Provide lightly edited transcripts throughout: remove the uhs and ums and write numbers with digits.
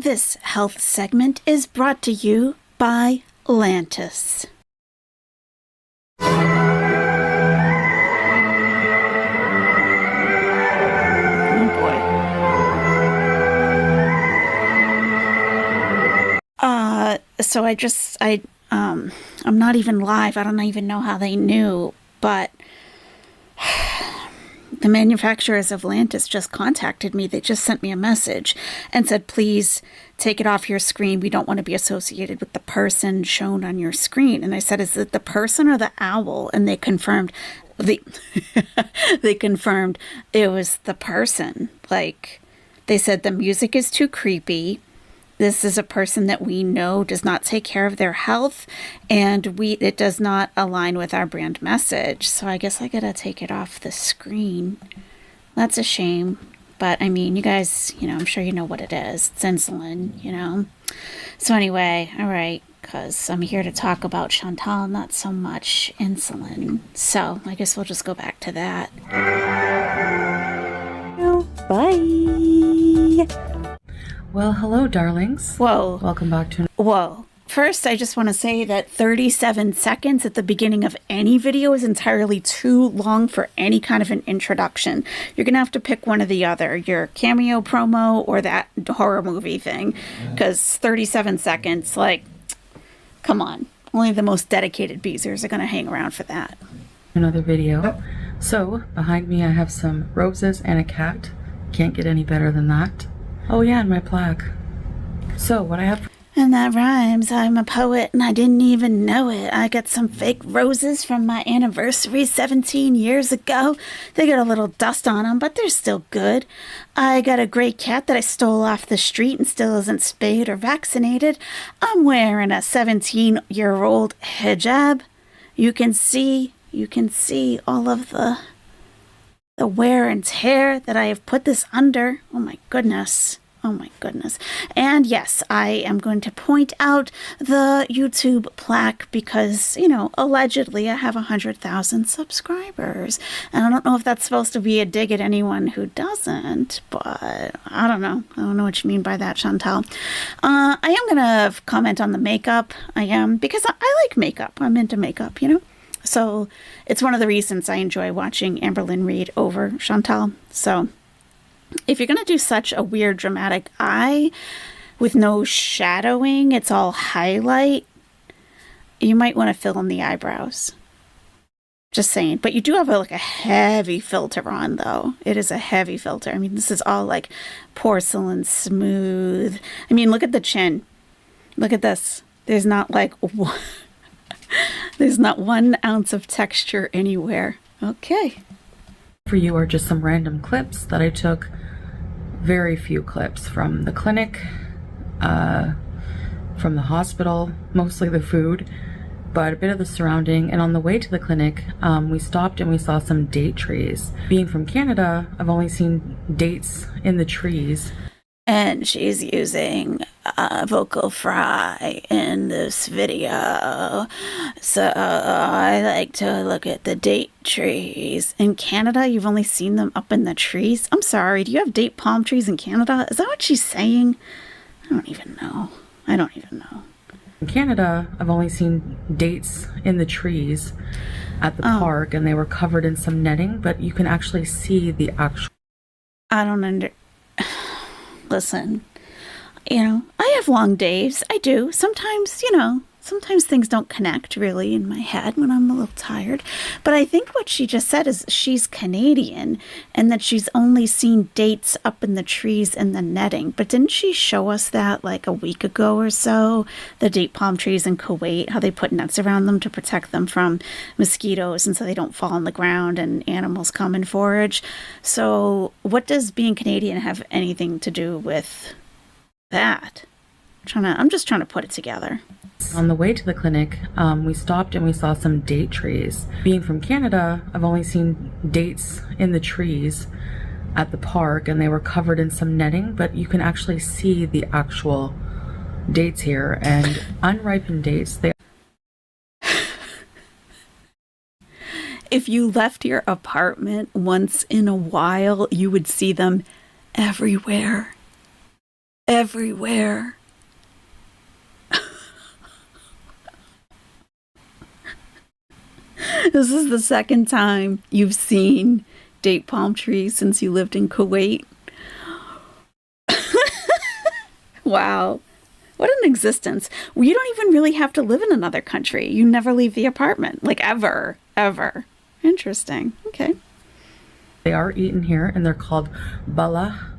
This health segment is brought to you by Lantus. Oh boy. I'm not even live. I don't even know how they knew, but the manufacturers of Lantus just contacted me. They just sent me a message and said, please take it off your screen. We don't want to be associated with the person shown on your screen. And I said, is it the person or the owl? And they confirmed they confirmed it was the person. Like, they said the music is too creepy. This is a person that we know does not take care of their health, and it does not align with our brand message. So I guess I gotta take it off the screen. That's a shame. But I mean, you guys, I'm sure you know what it is. It's insulin, So anyway, all right, because I'm here to talk about Chantal, not so much insulin. So I guess we'll just go back to that. Bye. Well, hello, darlings. Whoa. Welcome back to... Whoa. First, I just want to say that 37 seconds at the beginning of any video is entirely too long for any kind of an introduction. You're going to have to pick one or the other, your cameo promo or that horror movie thing, because 37 seconds, like, come on. Only the most dedicated beezers are going to hang around for that. Another video. So, behind me I have some roses and a cat. Can't get any better than that. Oh yeah, and my plaque. So, what I have... And that rhymes. I'm a poet and I didn't even know it. I got some fake roses from my anniversary 17 years ago. They got a little dust on them, but they're still good. I got a gray cat that I stole off the street and still isn't spayed or vaccinated. I'm wearing a 17-year-old hijab. You can see all of the wear and tear that I have put this under. Oh my goodness. Oh my goodness. And yes, I am going to point out the YouTube plaque because, allegedly I have 100,000 subscribers. And I don't know if that's supposed to be a dig at anyone who doesn't, but I don't know. I don't know what you mean by that, Chantal. I am going to comment on the makeup. I am, because I like makeup. I'm into makeup, So it's one of the reasons I enjoy watching Amberlynn Reid over Chantal. So if you're going to do such a weird dramatic eye with no shadowing, it's all highlight, you might want to fill in the eyebrows. Just saying. But you do have a heavy filter on, though. It is a heavy filter. I mean, this is all like porcelain smooth. I mean, look at the chin. Look at this. There's not there's not 1 ounce of texture anywhere. Okay. For you are just some random clips that I took. Very few clips from the clinic, from the hospital, mostly the food, but a bit of the surrounding. And on the way to the clinic, we stopped and we saw some date trees. Being from Canada, I've only seen dates in the trees. And she's using vocal fry in this video. So I like to look at the date trees. In Canada, you've only seen them up in the trees? I'm sorry, do you have date palm trees in Canada? Is that what she's saying? I don't even know. In Canada, I've only seen dates in the trees at the park, and they were covered in some netting, but you can actually see the actual... I don't Listen, I have long days. I do. Sometimes, sometimes things don't connect really in my head when I'm a little tired. But I think what she just said is she's Canadian and that she's only seen dates up in the trees and the netting. But didn't she show us that like a week ago or so? The date palm trees in Kuwait, how they put nets around them to protect them from mosquitoes and so they don't fall on the ground and animals come and forage. So what does being Canadian have anything to do with that? I'm just trying to put it together. On the way to the clinic, we stopped and we saw some date trees. Being from Canada, I've only seen dates in the trees at the park, and they were covered in some netting, but you can actually see the actual dates here, and unripened dates. If you left your apartment once in a while, you would see them everywhere. everywhere. This is the second time you've seen date palm trees since you lived in Kuwait. Wow. What an existence. Well, you don't even really have to live in another country. You never leave the apartment. Like ever. Interesting. Okay. They are eaten here, and they're called bala.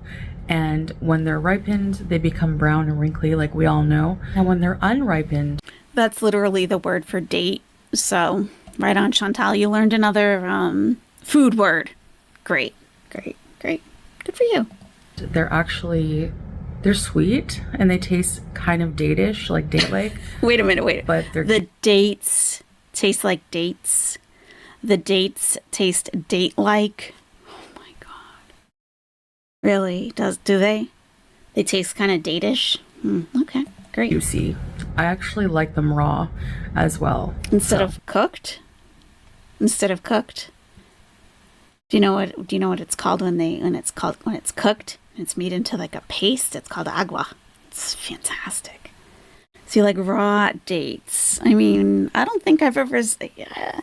And when they're ripened, they become brown and wrinkly, like we all know. And when they're unripened... That's literally the word for date. So, right on, Chantal. You learned another food word. Great. Good for you. They're sweet, and they taste kind of date-ish, like date-like. Wait a minute. But the dates taste like dates. The dates taste date-like. Oh my God. Really? Do they? They taste kind of date-ish? Okay, great. Juicy. I actually like them raw as well. Instead of cooked? Do you know what it's called when it's cooked? It's made into like a paste. It's called agua. It's fantastic. So you like raw dates. I mean, I don't think I've ever... I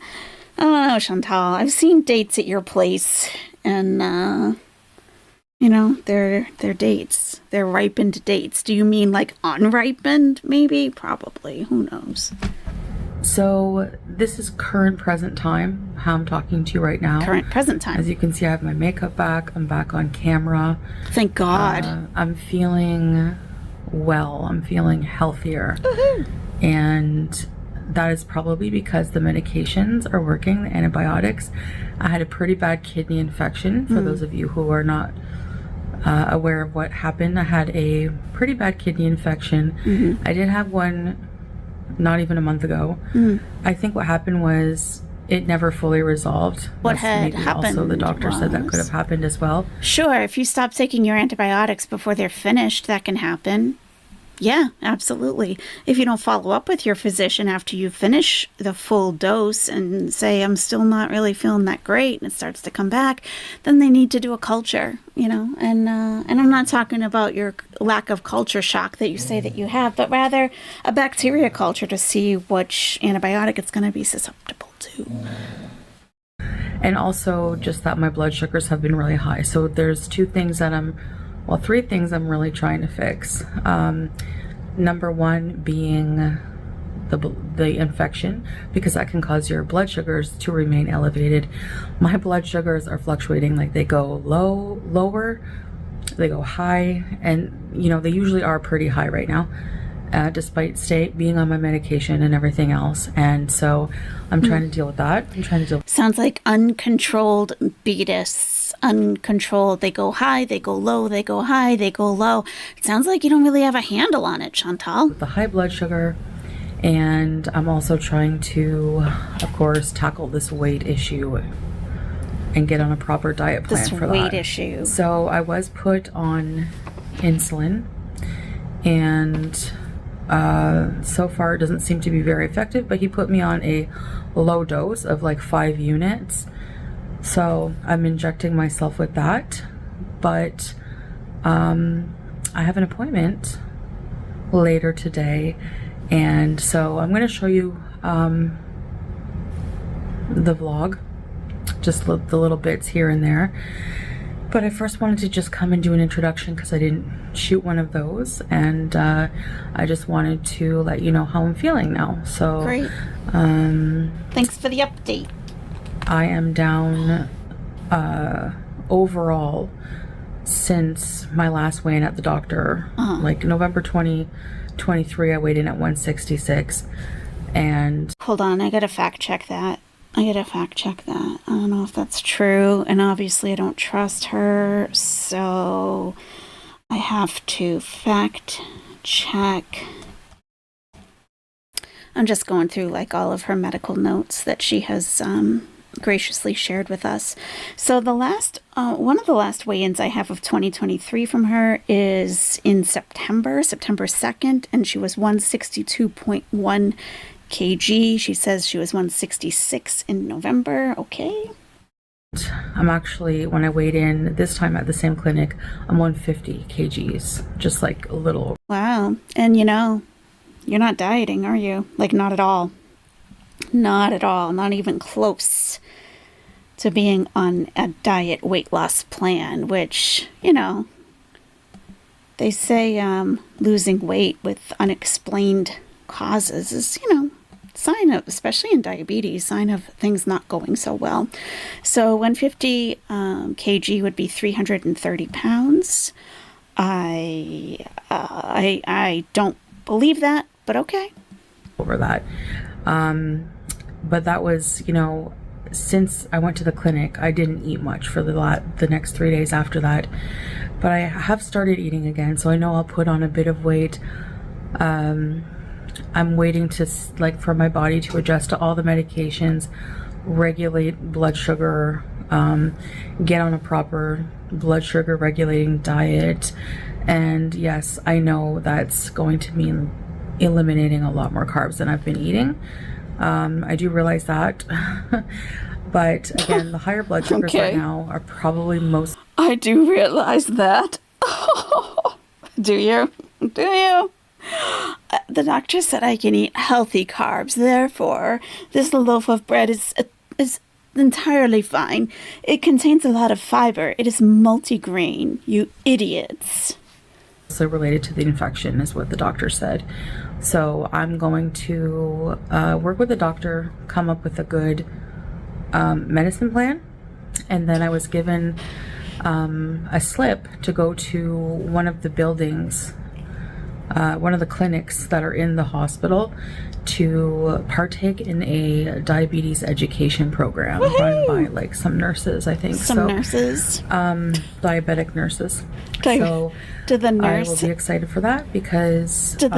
don't know, Chantal. I've seen dates at your place, and, they're dates. They're ripened dates. Do you mean like unripened, maybe? Probably. Who knows? So this is current present time, how I'm talking to you right now. Current present time. As you can see, I have my makeup back. I'm back on camera. Thank God. I'm feeling well. I'm feeling healthier. Woohoo. And that is probably because the medications are working, the antibiotics. I had a pretty bad kidney infection. For those of you who are not aware of what happened, I had a pretty bad kidney infection. I did have one not even a month ago. I think what happened was it never fully resolved. What had happened? Also, the doctor said that could have happened as well. Sure, if you stop taking your antibiotics before they're finished, that can happen. Yeah, absolutely. If you don't follow up with your physician after you finish the full dose and say, I'm still not really feeling that great, and it starts to come back, then they need to do a culture, and I'm not talking about your lack of culture shock that you say that you have, but rather a bacteria culture to see which antibiotic it's going to be susceptible to. And also just that my blood sugars have been really high. So there's three things I'm really trying to fix. Number one being the infection, because that can cause your blood sugars to remain elevated. My blood sugars are fluctuating, like they go lower, they go high, and they usually are pretty high right now, despite being on my medication and everything else. And so I'm trying to deal with that. Sounds like uncontrolled beatus. Uncontrolled. They go high, they go low, they go high, they go low. It sounds like you don't really have a handle on it, Chantal. The high blood sugar, and I'm also trying to, of course, tackle this weight issue and get on a proper diet plan for that. This weight issue. So I was put on insulin, and so far it doesn't seem to be very effective, but he put me on a low dose of like 5 units. So I'm injecting myself with that, but I have an appointment later today, and so I'm going to show you the vlog, just the little bits here and there. But I first wanted to just come and do an introduction because I didn't shoot one of those, and I just wanted to let you know how I'm feeling now. So great. Thanks for the update. I am down overall since my last weigh-in at the doctor. Like November 2023, I weighed in at 166. And hold on, I gotta fact check that. I don't know if that's true, and obviously I don't trust her, so I have to fact check. I'm just going through like all of her medical notes that she has graciously shared with us. So the last one of the last weigh-ins I have of 2023 from her is in September 2nd, and she was 162.1 kg. She says she was 166 in November. Okay. I'm actually, when I weighed in this time at the same clinic, I'm 150 kgs, just like a little. Wow. And you're not dieting, are you? Like, not at all. Not at all. Not even close to being on a diet weight loss plan, which, they say losing weight with unexplained causes is, sign of, especially in diabetes, sign of things not going so well. So 150 kg would be 330 pounds. I don't believe that, but okay. Over that. But that was, since I went to the clinic, I didn't eat much for the next 3 days after that. But I have started eating again, so I know I'll put on a bit of weight. I'm waiting for my body to adjust to all the medications, regulate blood sugar, get on a proper blood sugar regulating diet. And yes, I know that's going to mean eliminating a lot more carbs than I've been eating. I do realize that. But again, the higher blood sugars right now are probably most. I do realize that. Do you? Do you? The doctor said I can eat healthy carbs. Therefore, this loaf of bread is entirely fine. It contains a lot of fiber. It is multigrain, you idiots. So related to the infection is what the doctor said. So I'm going to work with the doctor, come up with a good medicine plan. And then I was given a slip to go to one of the buildings, one of the clinics that are in the hospital, to partake in a diabetes education program. Woohoo! Run by some nurses, I think. Some nurses? Diabetic nurses. So do the nurse... I will be excited for that because... Do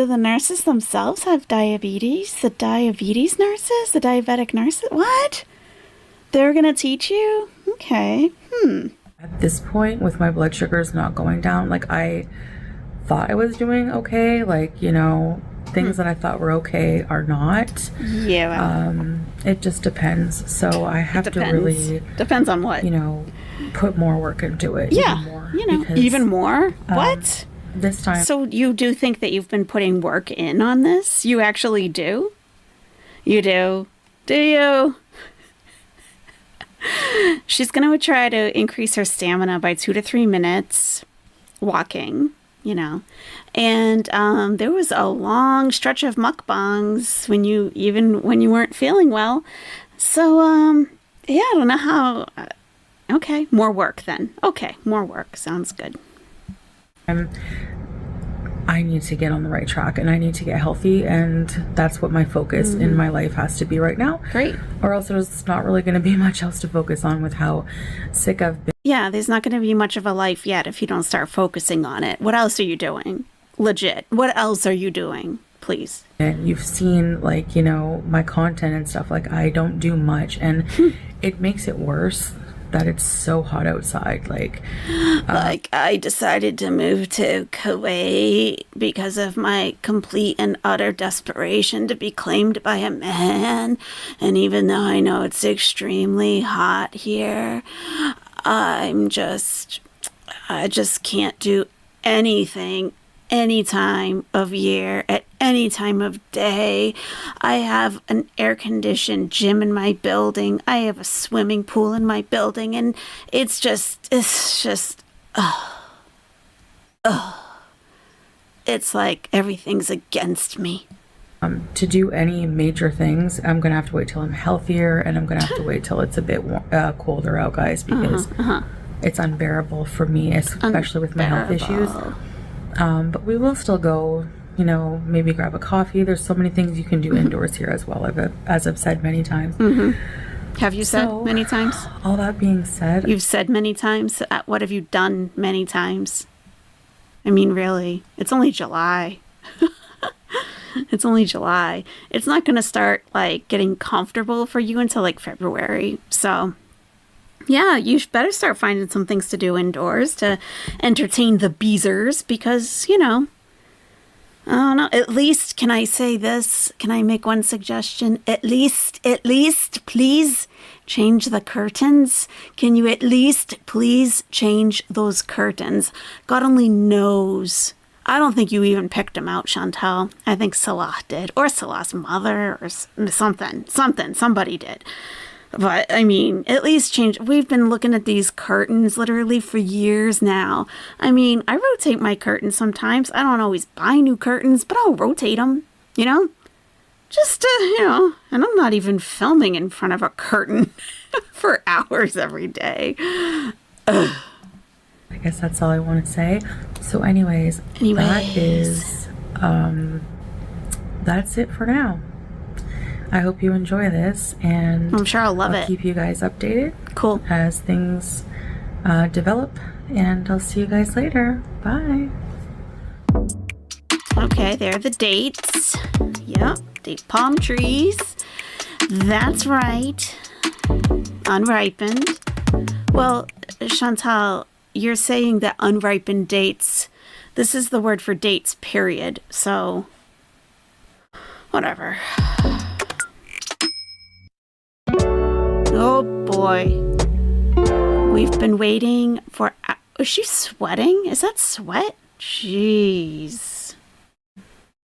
the nurses themselves have diabetes? The diabetes nurses? The diabetic nurses? What? They're going to teach you? Okay. At this point, with my blood sugars not going down, I thought I was doing okay. Things that I thought were okay are not. Yeah. It just depends. So I have to really... Depends on what? Put more work into it. Yeah. Even more. Even more? What? This time. So you do think that you've been putting work in on this? You actually do? You do? Do you? She's going to try to increase her stamina by 2 to 3 minutes walking, And there was a long stretch of mukbangs when you weren't feeling well. So, yeah, I don't know how. Okay, more work then. Okay, more work. Sounds good. I need to get on the right track and I need to get healthy, and that's what my focus in my life has to be right now. Great. Or else there's not really going to be much else to focus on with how sick I've been. Yeah, there's not going to be much of a life yet if you don't start focusing on it. What else are you doing? Legit. What else are you doing? Please. And you've seen my content and stuff. I don't do much, and it makes it worse that it's so hot outside. I decided to move to Kuwait because of my complete and utter desperation to be claimed by a man. And even though I know it's extremely hot here, I just can't do anything any time of year, at any time of day. I have an air-conditioned gym in my building. I have a swimming pool in my building, and it's just, it's like everything's against me. To do any major things, I'm going to have to wait till I'm healthier, and I'm going to have to wait till it's a bit colder out, guys, because it's unbearable for me, especially with my health issues. But we will still go, maybe grab a coffee. There's so many things you can do indoors here as well, as I've said many times. Have you said many times? All that being said... You've said many times? What have you done many times? I mean, really, it's only July. It's only July. It's not going to start, getting comfortable for you until, February. So... yeah, you better start finding some things to do indoors to entertain the beezers because, I don't know. At least, can I say this? Can I make one suggestion? At least, please change the curtains. Can you at least please change those curtains? God only knows. I don't think you even picked them out, Chantal. I think Salah did, or Salah's mother, or something. Somebody did. But, I mean, at least change. We've been looking at these curtains literally for years now. I mean, I rotate my curtains sometimes. I don't always buy new curtains, but I'll rotate them, you know? Just, and I'm not even filming in front of a curtain for hours every day. Ugh. I guess that's all I want to say. So anyways. That is, that's it for now. I hope you enjoy this, and I'm sure I'll love it. Keep you guys updated. Cool. As things develop, and I'll see you guys later. Bye. Okay, there are the dates. Yep, date palm trees. That's right. Unripened. Well, Chantal, you're saying that unripened dates, this is the word for dates, period. So, whatever. Oh boy. We've been waiting for... Is she sweating? Is that sweat? Jeez.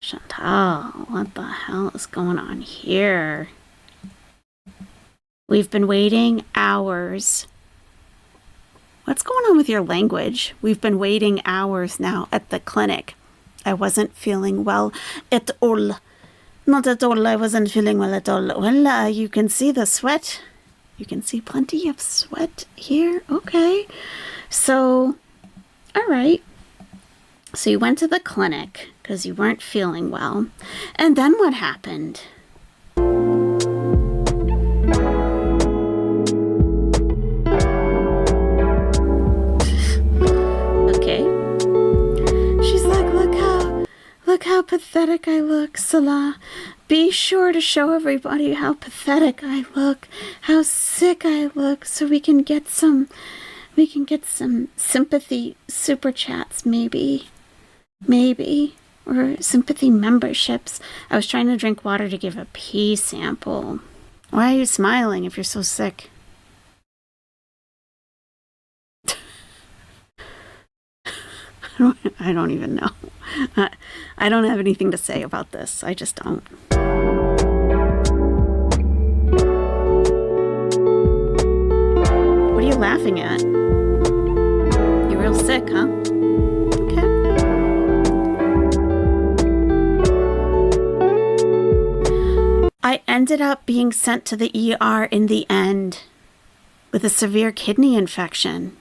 Chantal, what the hell is going on here? We've been waiting hours. What's going on with your language? We've been waiting hours now at the clinic. I wasn't feeling well at all. Not at all. I wasn't feeling well at all. Well, you can see the sweat. You can see plenty of sweat here. Okay. So, all right. So you went to the clinic because you weren't feeling well. And then what happened? Okay. She's like, look how pathetic I look, Salah. Be sure to show everybody how pathetic I look, how sick I look, so we can get some sympathy super chats, maybe, or sympathy memberships. I was trying to drink water to give a pee sample. Why are you smiling if you're so sick? I don't even know. I don't have anything to say about this. I just don't. What are you laughing at? You're real sick, huh? Okay. I ended up being sent to the ER in the end with a severe kidney infection.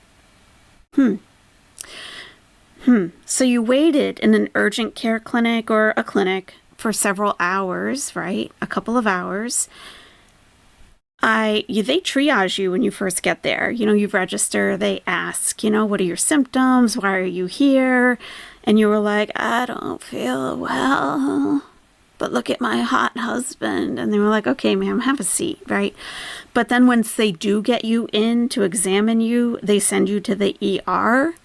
So you waited in an urgent care clinic or a clinic for several hours, right? A couple of hours. They triage you when you first get there. You register, they ask, what are your symptoms? Why are you here? And you were like, I don't feel well, but look at my hot husband. And they were like, okay, ma'am, have a seat, right? But then once they do get you in to examine you, they send you to the ER.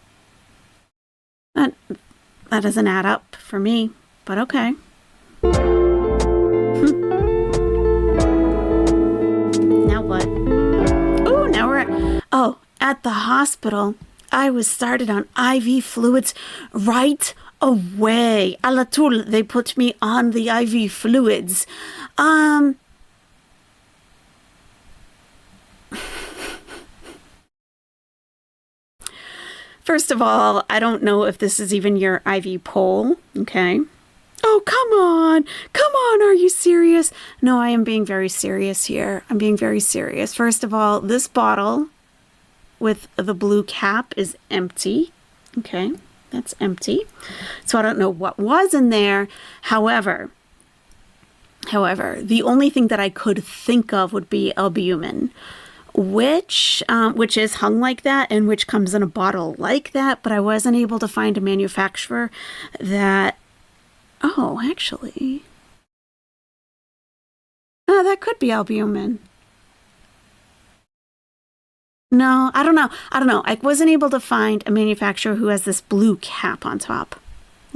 That doesn't add up for me, but okay. Now what? Oh, now we're at the hospital. I was started on IV fluids right away. A la tool, they put me on the IV fluids. First of all, I don't know if this is even your IV pole, okay? Oh, come on, are you serious? No, I am being very serious here. I'm being very serious. First of all, this bottle with the blue cap is empty, okay? That's empty. So I don't know what was in there. However, the only thing that I could think of would be albumin, which is hung like that and which comes in a bottle like that, but I wasn't able to find a manufacturer that, actually, that could be albumin. No, I don't know. I wasn't able to find a manufacturer who has this blue cap on top.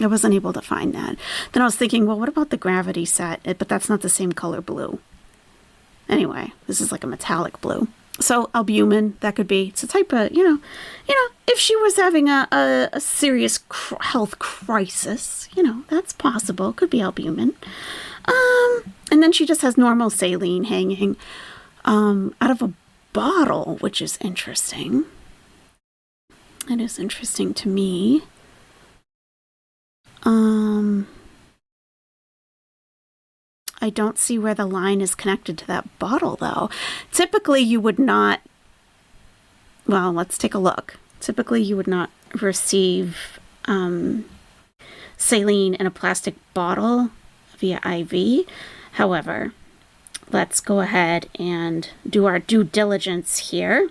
I wasn't able to find that. Then I was thinking, well, what about the gravity set? But that's not the same color blue. Anyway, this is like a metallic blue. So albumin, that could be. It's a type of, if she was having a serious health crisis, that's possible. Could be albumin. And then she just has normal saline hanging out of a bottle, which is interesting. It is interesting to me. I don't see where the line is connected to that bottle, though. Typically, you would not... Well, let's take a look. Typically, you would not receive saline in a plastic bottle via IV. However, let's go ahead and do our due diligence here.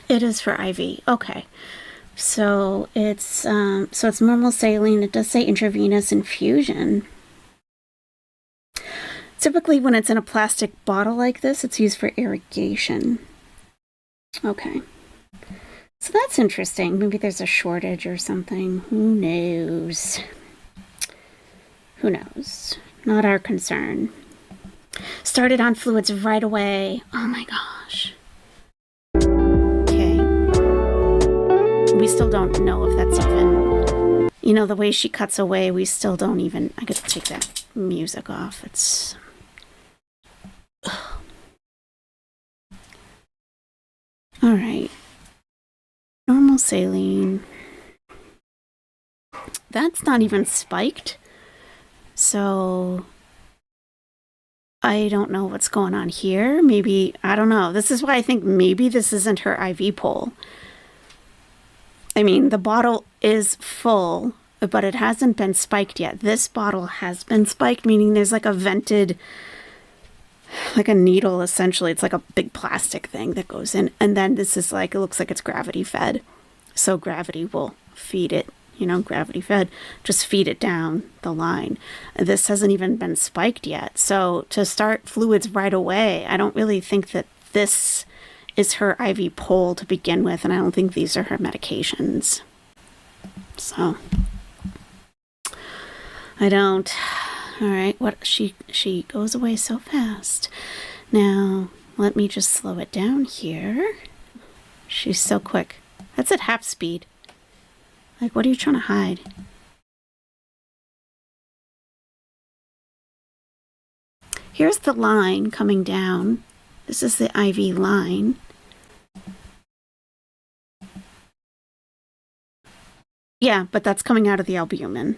It is for IV. Okay. So it's normal saline. It does say intravenous infusion. Typically, when it's in a plastic bottle like this, it's used for irrigation. Okay. So that's interesting. Maybe there's a shortage or something. Who knows? Who knows? Not our concern. Started on fluids right away. Oh my gosh. We still don't know if that's even, the way she cuts away, we still don't even, I gotta take that music off. It's, all right. Normal saline. That's not even spiked. So I don't know what's going on here. Maybe, I don't know. This is why I think maybe this isn't her IV pole. I mean, the bottle is full, but it hasn't been spiked yet. This bottle has been spiked, meaning there's like a vented, like a needle, essentially. It's like a big plastic thing that goes in. And then this is like, it looks like it's gravity fed. So gravity will feed it, gravity fed, just feed it down the line. This hasn't even been spiked yet. So to start fluids right away, I don't really think that this is her IV pole to begin with, and I don't think these are her medications. So I don't. All right, what she goes away so fast. Now let me just slow it down here. She's so quick. That's at half speed. Like, what are you trying to hide? Here's the line coming down. This is the IV line. Yeah, but that's coming out of the albumin.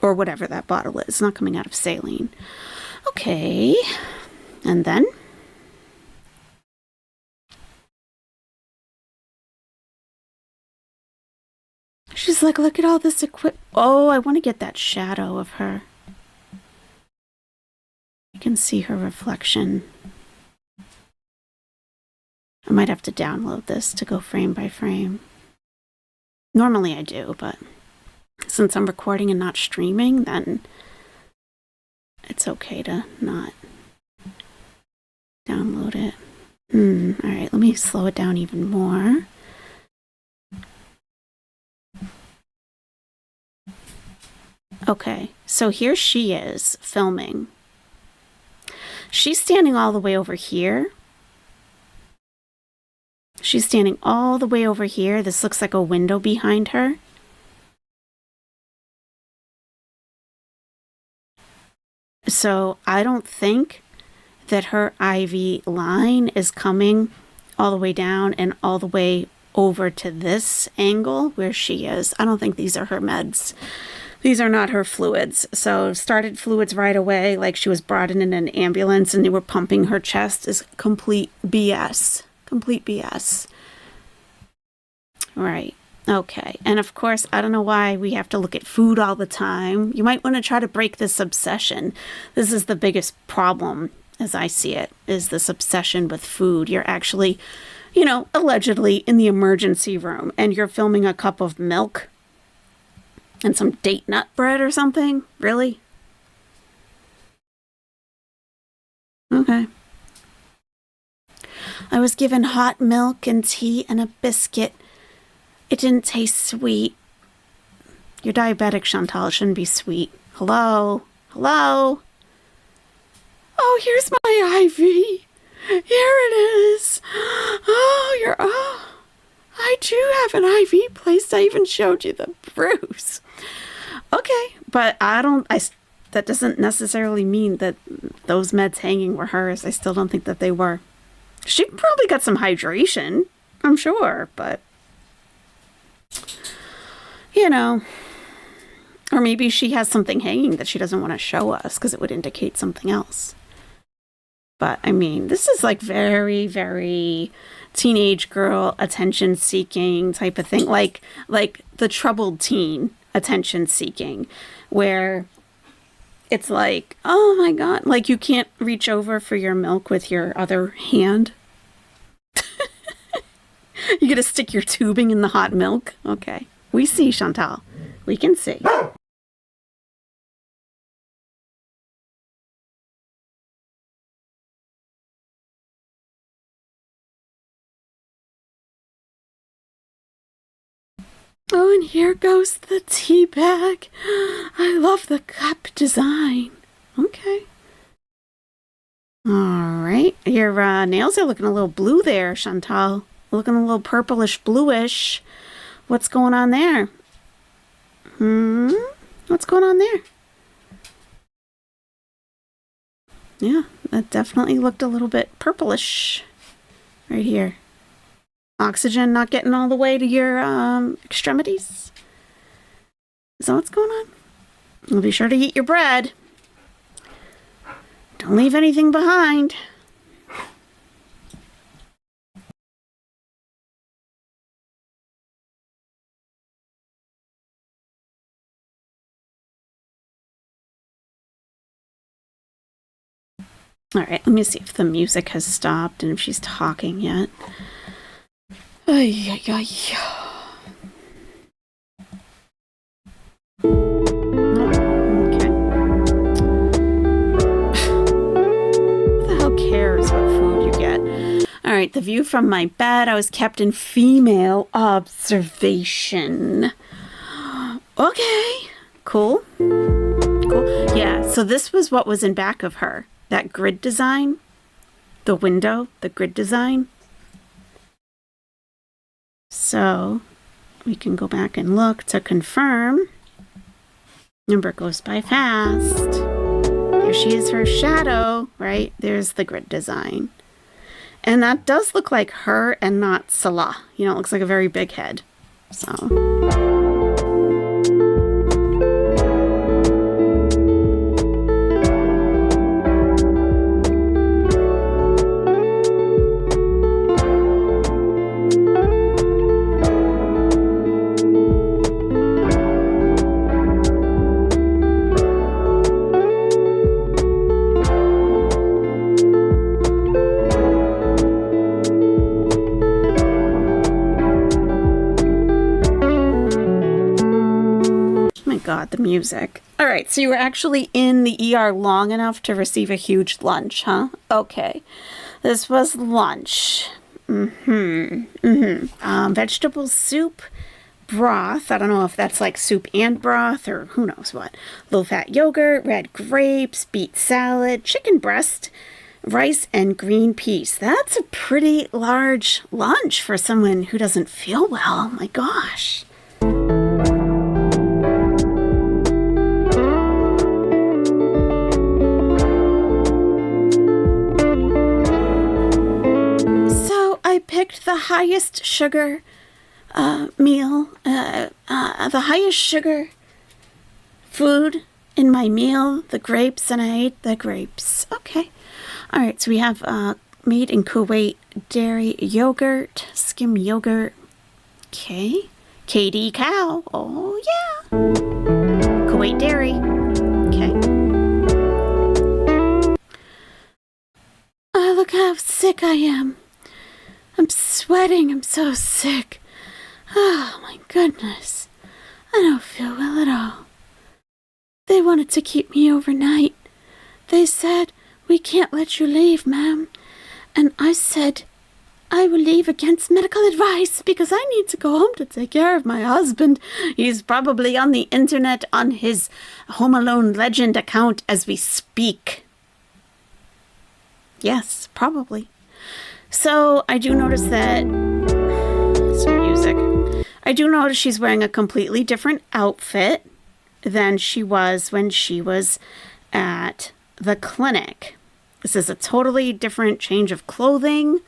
Or whatever that bottle is. It's not coming out of saline. Okay. And then? She's like, look at all this equipment. Oh, I want to get that shadow of her. You can see her reflection. I might have to download this to go frame by frame. Normally I do, but since I'm recording and not streaming, then it's okay to not download it. All right, let me slow it down even more. Okay, so here she is filming. She's standing all the way over here. She's standing all the way over here. This looks like a window behind her. So I don't think that her IV line is coming all the way down and all the way over to this angle where she is. I don't think these are her meds. These are not her fluids. So started fluids right away, like she was brought in an ambulance and they were pumping her chest, is complete BS. Complete BS. Right. Okay. And of course, I don't know why we have to look at food all the time. You might want to try to break this obsession. This is the biggest problem, as I see it, is this obsession with food. You're actually, allegedly in the emergency room and you're filming a cup of milk and some date nut bread or something. Really? Okay. I was given hot milk and tea and a biscuit It didn't taste sweet. You're diabetic, Chantal. It shouldn't be sweet. Hello? Hello? Oh, here's my IV. Here it is. Oh, I do have an IV placed. I even showed you the bruise. Okay, but that doesn't necessarily mean that those meds hanging were hers. I still don't think that they were. She probably got some hydration, I'm sure, but, you know, or maybe she has something hanging that she doesn't want to show us because it would indicate something else. But, I mean, this is like very, very teenage girl attention seeking type of thing. Like the troubled teen attention seeking, where it's like, oh my God, like you can't reach over for your milk with your other hand. You gotta stick your tubing in the hot milk. Okay. We see, Chantal. We can see. Oh, and here goes the tea bag. I love the cup design. Okay. All right. Your nails are looking a little blue there, Chantal. Looking a little purplish bluish. What's going on there? What's going on there? Yeah, that definitely looked a little bit purplish right here. Oxygen not getting all the way to your extremities? Is that what's going on? Well, be sure to eat your bread. Don't leave anything behind. All right, let me see if the music has stopped and if she's talking yet. Ay, ay, ay. Okay. Who the hell cares what food you get? All right, the view from my bed. I was kept in female observation. Okay, cool. Cool. Yeah, so this was what was in back of her. That grid design. The window, the grid design. So we can go back and look to confirm. Number goes by fast. There she is, her shadow, right? There's the grid design. And that does look like her and not Salah. You know, it looks like a very big head. So... God, the music. All right, so you were actually in the ER long enough to receive a huge lunch, huh? Okay. This was lunch. Vegetable soup, broth. I don't know if that's like soup and broth or who knows what. Low-fat yogurt, red grapes, beet salad, chicken breast, rice, and green peas. That's a pretty large lunch for someone who doesn't feel well. My gosh. I picked the highest sugar meal, the highest sugar food in my meal, the grapes, and I ate the grapes. Okay. All right, so we have made in Kuwait dairy yogurt, skim yogurt. Okay. KD cow. Oh, yeah. Kuwait dairy. Okay. Oh, look how sick I am. I'm sweating. I'm so sick. Oh, my goodness. I don't feel well at all. They wanted to keep me overnight. They said, "We can't let you leave, ma'am." And I said, I will leave against medical advice because I need to go home to take care of my husband. He's probably on the internet on his Home Alone Legend account as we speak. Yes, probably. So I do notice that some music. I do notice she's wearing a completely different outfit than she was when she was at the clinic. This is a totally different change of clothing.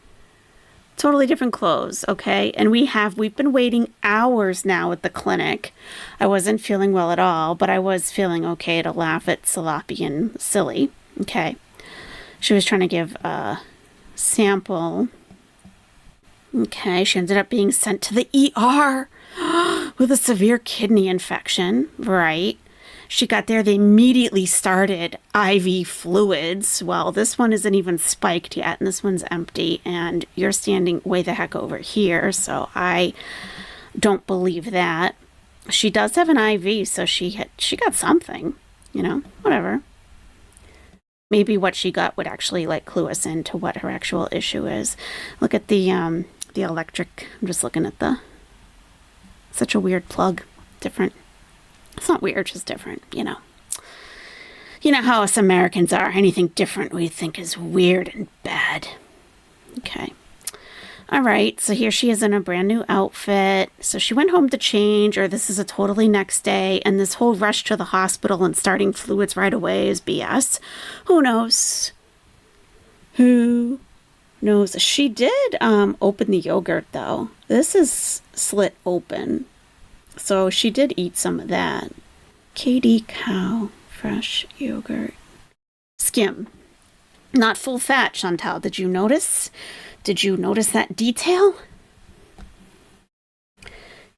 Totally different clothes, okay? And we've been waiting hours now at the clinic. I wasn't feeling well at all, but I was feeling okay to laugh at Sloppy and Silly. Okay. She was trying to give a sample. Okay, she ended up being sent to the ER with a severe kidney infection, right? She got there, they immediately started IV fluids. Well, this one isn't even spiked yet, and this one's empty, and you're standing way the heck over here, so I don't believe that. She does have an IV, so she got something, whatever. Maybe what she got would actually, clue us into what her actual issue is. Look at the electric. I'm just looking at such a weird plug. Different. It's not weird, just different, You know how us Americans are. Anything different we think is weird and bad. Okay. All right. So here she is in a brand new outfit. So she went home to change, or this is a totally next day. And this whole rush to the hospital and starting fluids right away is BS. Who knows? Who knows? She did open the yogurt, though. This is slit open. So she did eat some of that. KD Cow fresh yogurt. Skim. Not full fat, Chantal. Did you notice? Did you notice that detail?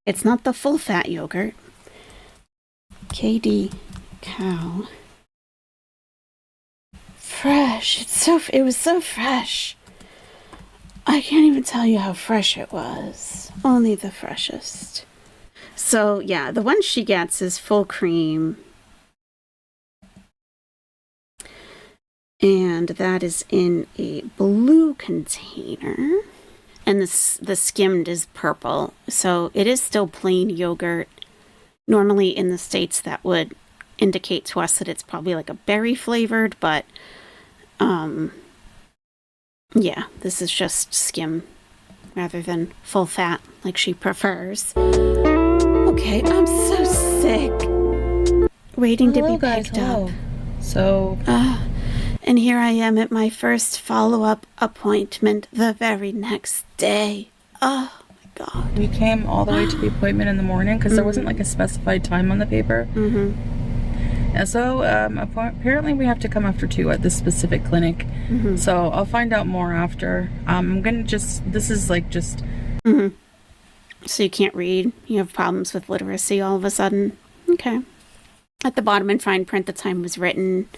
It's not the full fat yogurt. KD Cow. Fresh. It was so fresh. I can't even tell you how fresh it was. Only the freshest. So, yeah, the one she gets is full cream. And that is in a blue container. And the skimmed is purple. So it is still plain yogurt. Normally in the States that would indicate to us that it's probably like a berry flavored, but yeah, this is just skim rather than full fat like she prefers. Okay, I'm so sick. Waiting to be picked up. So and here I am at my first follow-up appointment the very next day. Oh my God. we came all the way to the appointment in the morning because there wasn't like a specified time on the paper. And so apparently we have to come after 2 at this specific clinic. So I'll find out more after. I'm gonna this is like just So you can't read? You have problems with literacy all of a sudden? Okay. At the bottom in fine print, the time was written.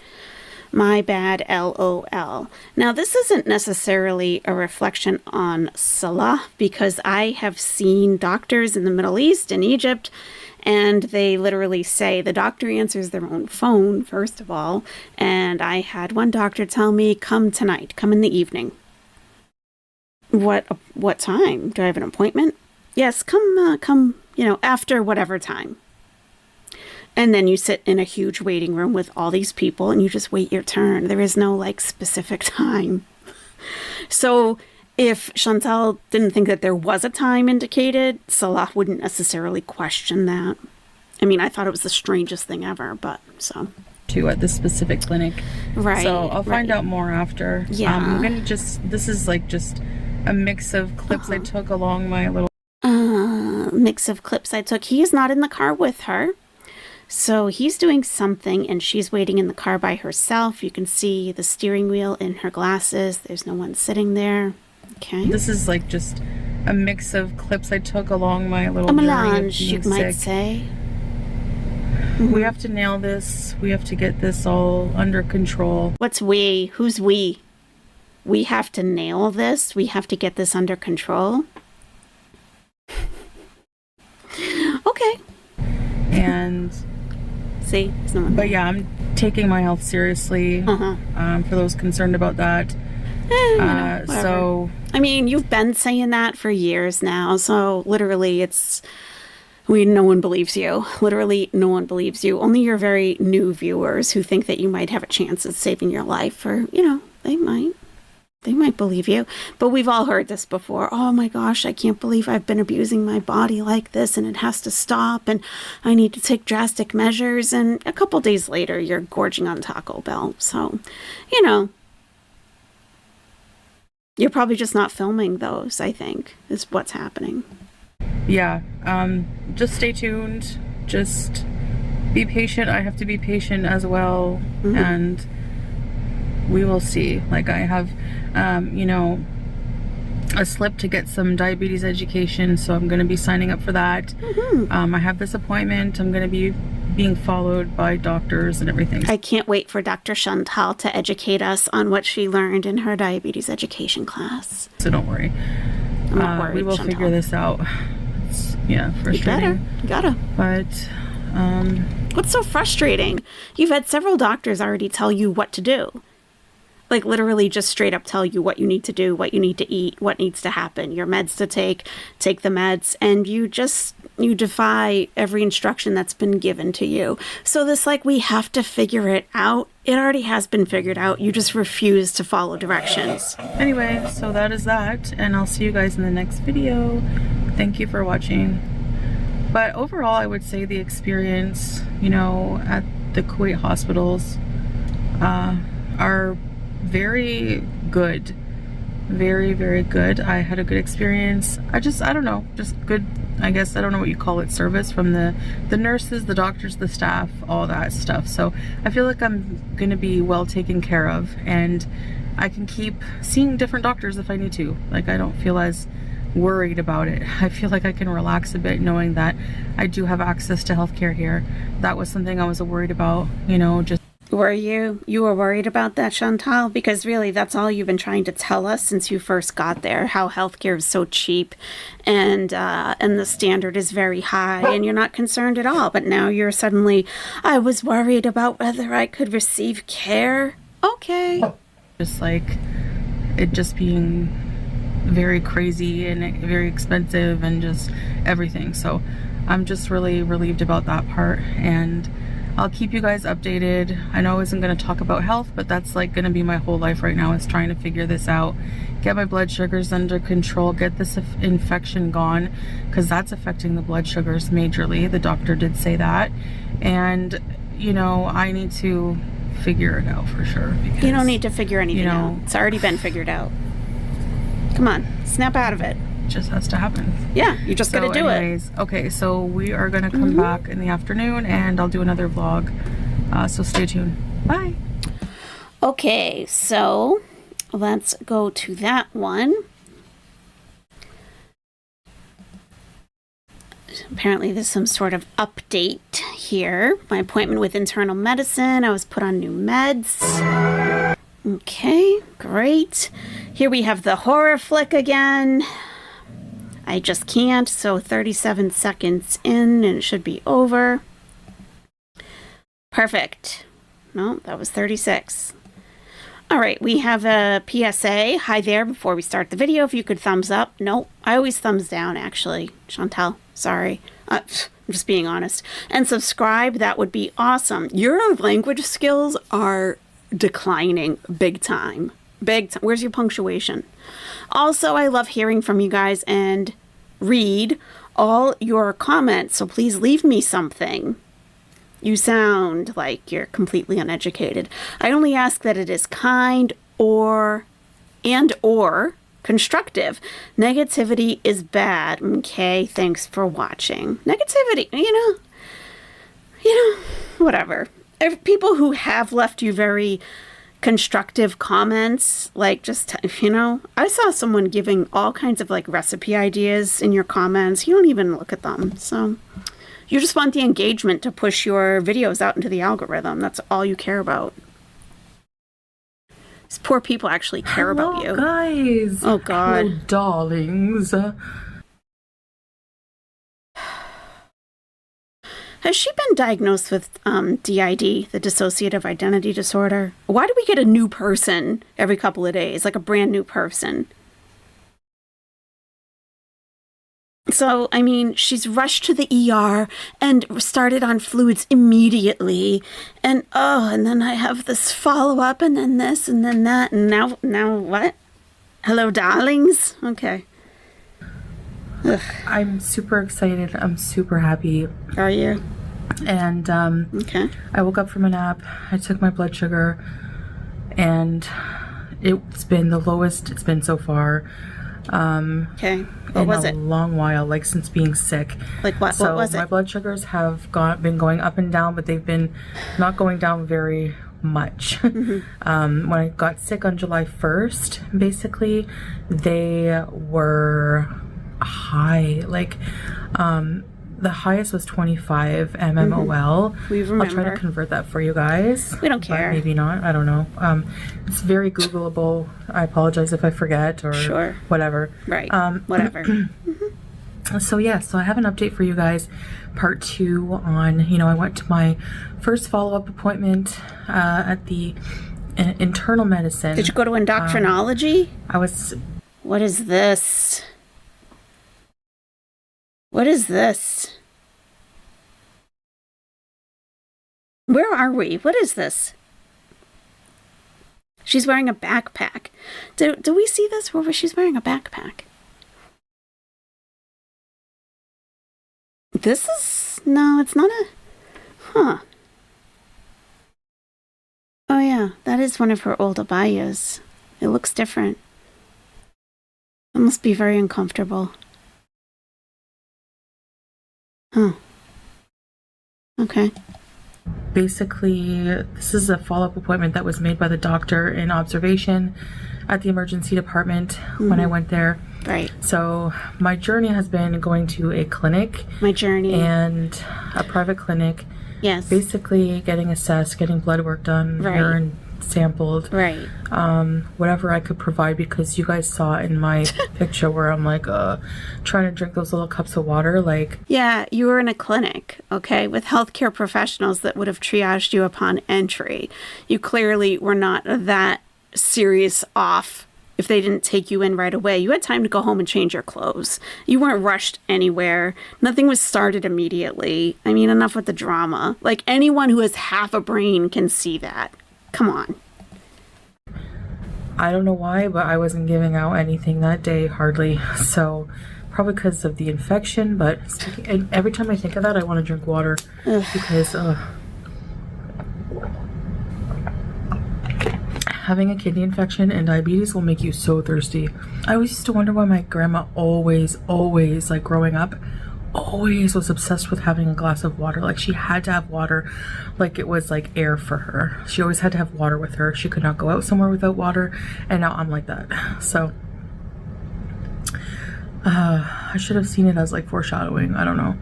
My bad, LOL. Now, this isn't necessarily a reflection on Salah, because I have seen doctors in the Middle East and Egypt, and they literally say the doctor answers their own phone, first of all. And I had one doctor tell me, come tonight, come in the evening. What time? Do I have an appointment? Yes, come, after whatever time. And then you sit in a huge waiting room with all these people and you just wait your turn. There is no specific time. So if Chantal didn't think that there was a time indicated, Salah wouldn't necessarily question that. I mean, I thought it was the strangest thing ever, but so. 2 at this specific clinic. Right. So I'll find out more after. Yeah. I'm gonna this is like just a mix of clips I took along my little mix of clips I took. He is not in the car with her. So he's doing something and she's waiting in the car by herself. You can see the steering wheel in her glasses. There's no one sitting there. Okay. This is like just a mix of clips I took along my little a journey of melange, you being might sick. say. We have to nail this. We have to get this all under control. What's we? Who's we? We have to nail this. We have to get this under control. Okay. And see, but yeah, I'm taking my health seriously. For those concerned about that, Whatever. So I mean, you've been saying that for years now, so literally no one believes you. Literally, no one believes you. Only your very new viewers who think that you might have a chance at saving your life, or, they might. They might believe you. But we've all heard this before. Oh my gosh, I can't believe I've been abusing my body like this, and it has to stop, and I need to take drastic measures. And a couple days later, you're gorging on Taco Bell. So, you're probably just not filming those, I think, is what's happening. yeah, just stay tuned. Just be patient. I have to be patient as well. Mm-hmm. And we will see. Like, I have, a slip to get some diabetes education, so I'm going to be signing up for that. Mm-hmm. I have this appointment. I'm going to be being followed by doctors and everything. I can't wait for Dr. Chantal to educate us on what she learned in her diabetes education class. So don't worry. I'm not worried, we will Chantal. figure this out. It's, frustrating. You gotta. But, What's so frustrating? You've had several doctors already tell you what to do. Like, literally just straight up tell you what you need to do, what you need to eat, what needs to happen, your meds to take the meds, and you defy every instruction that's been given to you. So this, we have to figure it out. It already has been figured out. You just refuse to follow directions. Anyway, so that is that, and I'll see you guys in the next video. Thank you for watching. But overall, I would say the experience, at the Kuwait hospitals are very good. Very, very good. I had a good experience. I don't know, just good, I guess, I don't know what you call it, service from the nurses, the doctors, the staff, all that stuff. So I feel like I'm gonna be well taken care of, and I can keep seeing different doctors if I need to. Like, I don't feel as worried about it. I feel like I can relax a bit knowing that I do have access to healthcare here. That was something I was worried about, just. Were you? You were worried about that, Chantal? Because really, that's all you've been trying to tell us since you first got there, how healthcare is so cheap and the standard is very high, and you're not concerned at all. But now you're suddenly, I was worried about whether I could receive care. Okay. Just like it just being very crazy and very expensive and just everything. So I'm just really relieved about that part, and I'll keep you guys updated. I know I wasn't going to talk about health, but that's like going to be my whole life right now, is trying to figure this out, get my blood sugars under control, get this infection gone, because that's affecting the blood sugars majorly. The doctor did say that. And, I need to figure it out for sure. Because, you don't need to figure anything out. It's already been figured out. Come on, snap out of it. Just has to happen. Yeah, you just gotta do it. Okay, so we are gonna come back in the afternoon, and I'll do another vlog, so stay tuned. Bye. Okay, so let's go to that one. Apparently there's some sort of update here. My appointment with internal medicine, I was put on new meds. Okay, great. Here we have the horror flick again. I just can't, so 37 seconds in and it should be over. Perfect. No, that was 36. All right, we have a PSA. Hi there, before we start the video, if you could thumbs up. No, I always thumbs down, actually. Chantal, sorry. I'm just being honest. And subscribe, that would be awesome. Your language skills are declining big time. Big time. Where's your punctuation? Also, I love hearing from you guys and read all your comments, so please leave me something. You sound like you're completely uneducated. I only ask that it is kind or constructive. Negativity is bad. Okay, thanks for watching. Negativity, whatever. If people who have left you very constructive comments, like just, I saw someone giving all kinds of recipe ideas in your comments. You don't even look at them. So you just want the engagement to push your videos out into the algorithm. That's all you care about. These poor people actually care about you. Guys. Oh, God. Hello, darlings. Has she been diagnosed with DID, the dissociative identity disorder? Why do we get a new person every couple of days, like a brand new person? So, I mean, she's rushed to the ER and started on fluids immediately. And, and then I have this follow-up, and then this, and then that, and now what? Hello, darlings? Okay. Ugh. I'm super excited. I'm super happy. Are you? And okay. I woke up from a nap. I took my blood sugar, and it's been the lowest it's been so far. Okay. What was it? In a long while, like since being sick. Like what? So what was it? My blood sugars have been going up and down, but they've been not going down very much. Mm-hmm. When I got sick on July 1st, basically, they were high. Like, the highest was 25 mmol. We remember. I'll try to convert that for you guys. We don't care. Maybe not. I don't know. It's very Googleable. I apologize if I forget or sure. whatever. Right. Whatever. So I have an update for you guys. Part 2 on, I went to my first follow-up appointment at the internal medicine. Did you go to endocrinology? What is this? What is this? Where are we? What is this? She's wearing a backpack. Do we see this where she's wearing a backpack? This is... No, it's not a... Huh. Oh yeah, that is one of her old abayas. It looks different. It must be very uncomfortable. Huh. Okay. Basically, this is a follow-up appointment that was made by the doctor in observation at the emergency department when I went there. Right. So my journey has been going to a clinic. And a private clinic. Yes. Basically getting assessed, getting blood work done, urine sampled. Right. Whatever I could provide, because you guys saw in my picture where I'm like trying to drink those little cups of water. Like, yeah, you were in a clinic, okay, with healthcare professionals that would have triaged you upon entry. You clearly were not that serious off if they didn't take you in right away. You had time to go home and change your clothes. You weren't rushed anywhere. Nothing was started immediately. I mean, enough with the drama. Like, anyone who has half a brain can see that. Come on. I don't know why, but I wasn't giving out anything that day, hardly. So, probably because of the infection, but every time I think of that, I want to drink water. Ugh. Because having a kidney infection and diabetes will make you so thirsty. I always used to wonder why my grandma always, like growing up, always was obsessed with having a glass of water. Like, she had to have water, like it was like air for her. She always had to have water with her. She could not go out somewhere without water, and now I'm like that. So I should have seen it as like foreshadowing. I don't know.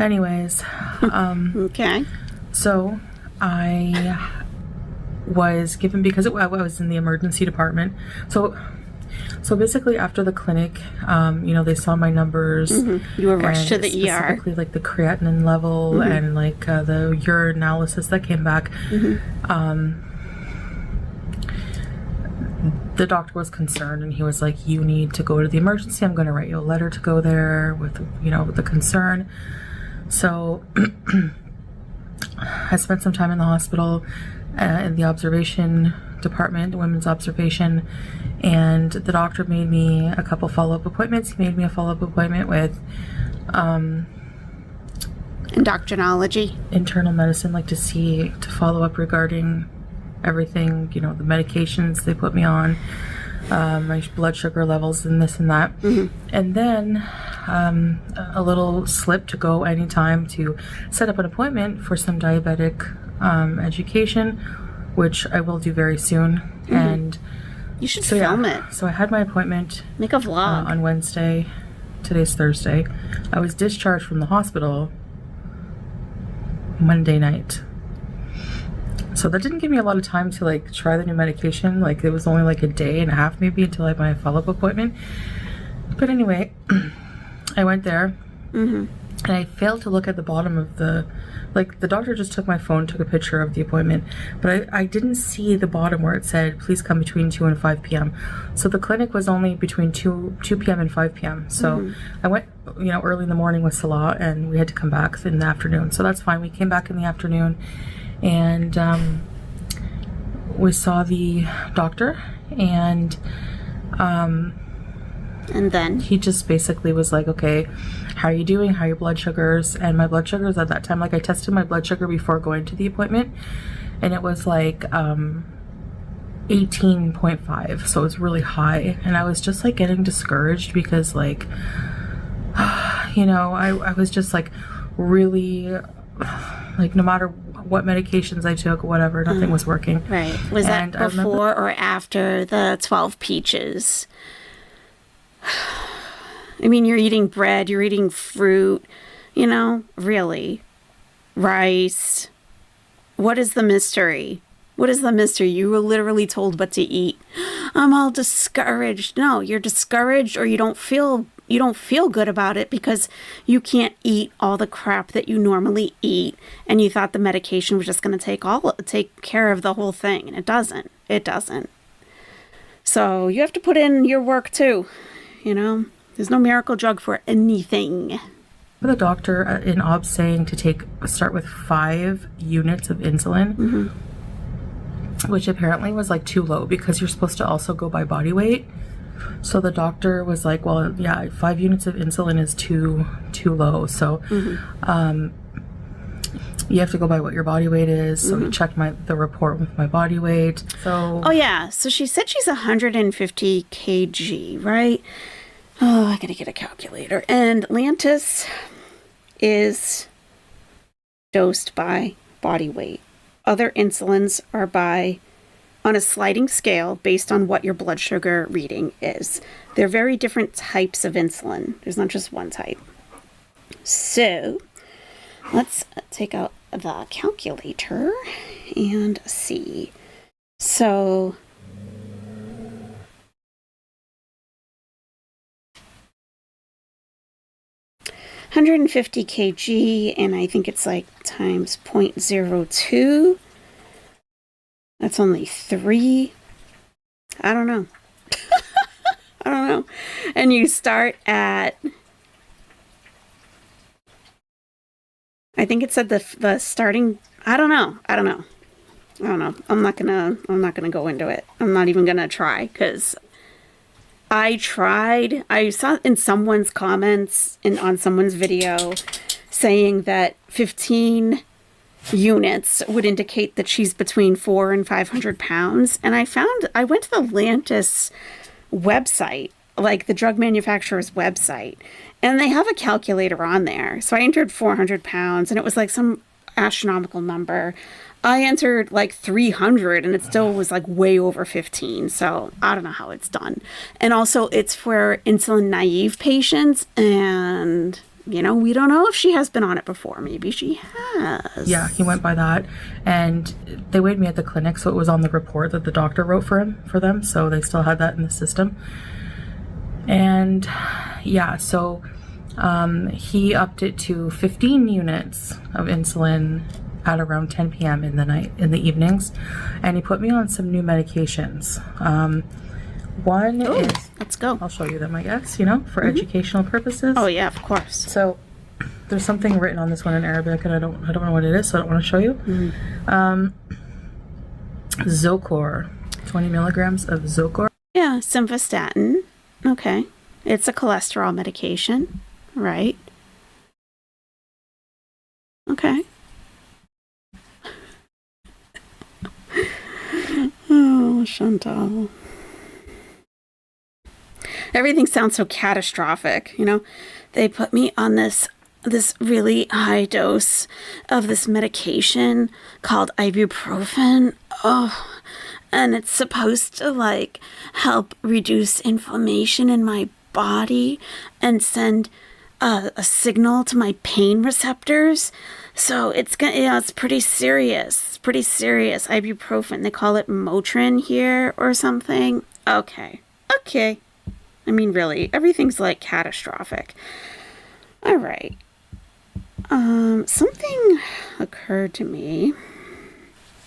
Anyways, okay. So I was given, because I was in the emergency department. So basically, after the clinic, they saw my numbers. You were rushed to the ER. Specifically, like the creatinine level and like the urine analysis that came back. The doctor was concerned, and he was like, "You need to go to the emergency. I'm going to write you a letter to go there with the concern." So I spent some time in the hospital, in the observation department, women's observation, and the doctor made me a couple follow-up appointments. He made me a follow-up appointment with endocrinology, internal medicine, like to follow up regarding everything, the medications they put me on, my blood sugar levels and this and that. And then a little slip to go anytime to set up an appointment for some diabetic education, which I will do very soon. And you should film it. So I had my appointment. Make a vlog. On Wednesday. Today's Thursday. I was discharged from the hospital Monday night. So that didn't give me a lot of time to like try the new medication. Like, it was only like a day and a half maybe until I had my follow-up appointment. But anyway, I went there. And I failed to look at the bottom of the doctor just took my phone, took a picture of the appointment, but I didn't see the bottom where it said, please come between 2 and 5 p.m. So the clinic was only between 2 p.m. and 5 p.m. So I went, early in the morning with Salah, and we had to come back in the afternoon. So that's fine. We came back in the afternoon, and we saw the doctor, and then he just basically was like, okay, how are you doing? How are your blood sugars? And my blood sugars at that time, I tested my blood sugar before going to the appointment, and it was like 18.5. So it was really high. And I was just getting discouraged because I was just really no matter what medications I took, whatever, nothing was working. Right. Was that before or after the 12 peaches? I mean, you're eating bread, you're eating fruit, really. Rice. What is the mystery? What is the mystery? You were literally told what to eat. I'm all discouraged. No, you're discouraged, or you don't feel good about it because you can't eat all the crap that you normally eat, and you thought the medication was just going to take care of the whole thing, and it doesn't. It doesn't. So you have to put in your work too. There's no miracle drug for anything. The doctor in OBS saying to start with 5 units of insulin, which apparently was too low because you're supposed to also go by body weight. So the doctor was like, well, yeah, 5 units of insulin is too low. So you have to go by what your body weight is. So we checked the report with my body weight. So so she said she's 150 kg, right? Oh, I gotta get a calculator. And Lantus is dosed by body weight. Other insulins are on a sliding scale based on what your blood sugar reading is. They're very different types of insulin. There's not just one type. So let's take out the calculator and see. So 150 kg, and I think it's times 0.02. That's only 3. I don't know. I don't know. And you start at, I think it said the starting, I don't know. I'm not gonna go into it. I'm not even gonna try, because I saw in someone's comments on someone's video saying that 15 units would indicate that she's between 400 and 500 pounds. And I went to the Lantus website, the drug manufacturer's website, and they have a calculator on there. So I entered 400 pounds, and it was some astronomical number. I entered 300, and it still was way over 15. So I don't know how it's done. And also it's for insulin naive patients, and we don't know if she has been on it before. Maybe she has. Yeah, he went by that, and they weighed me at the clinic, so it was on the report that the doctor wrote for them. So they still had that in the system. And yeah, so he upped it to 15 units of insulin at around 10 p.m. in the evenings, and he put me on some new medications. One is, let's go. I'll show you them, I guess, for educational purposes. Oh yeah, of course. So there's something written on this one in Arabic, and I don't know what it is, so I don't want to show you. Zocor, 20 milligrams of Zocor. Yeah, simvastatin. Okay, it's a cholesterol medication, right? Okay. Oh, Chantal. Everything sounds so catastrophic, They put me on this really high dose of this medication called ibuprofen. Oh, and it's supposed to help reduce inflammation in my body and send a signal to my pain receptors. So it's pretty serious. It's pretty serious. Ibuprofen. They call it Motrin here or something. Okay. I mean, really, everything's catastrophic. All right. Something occurred to me.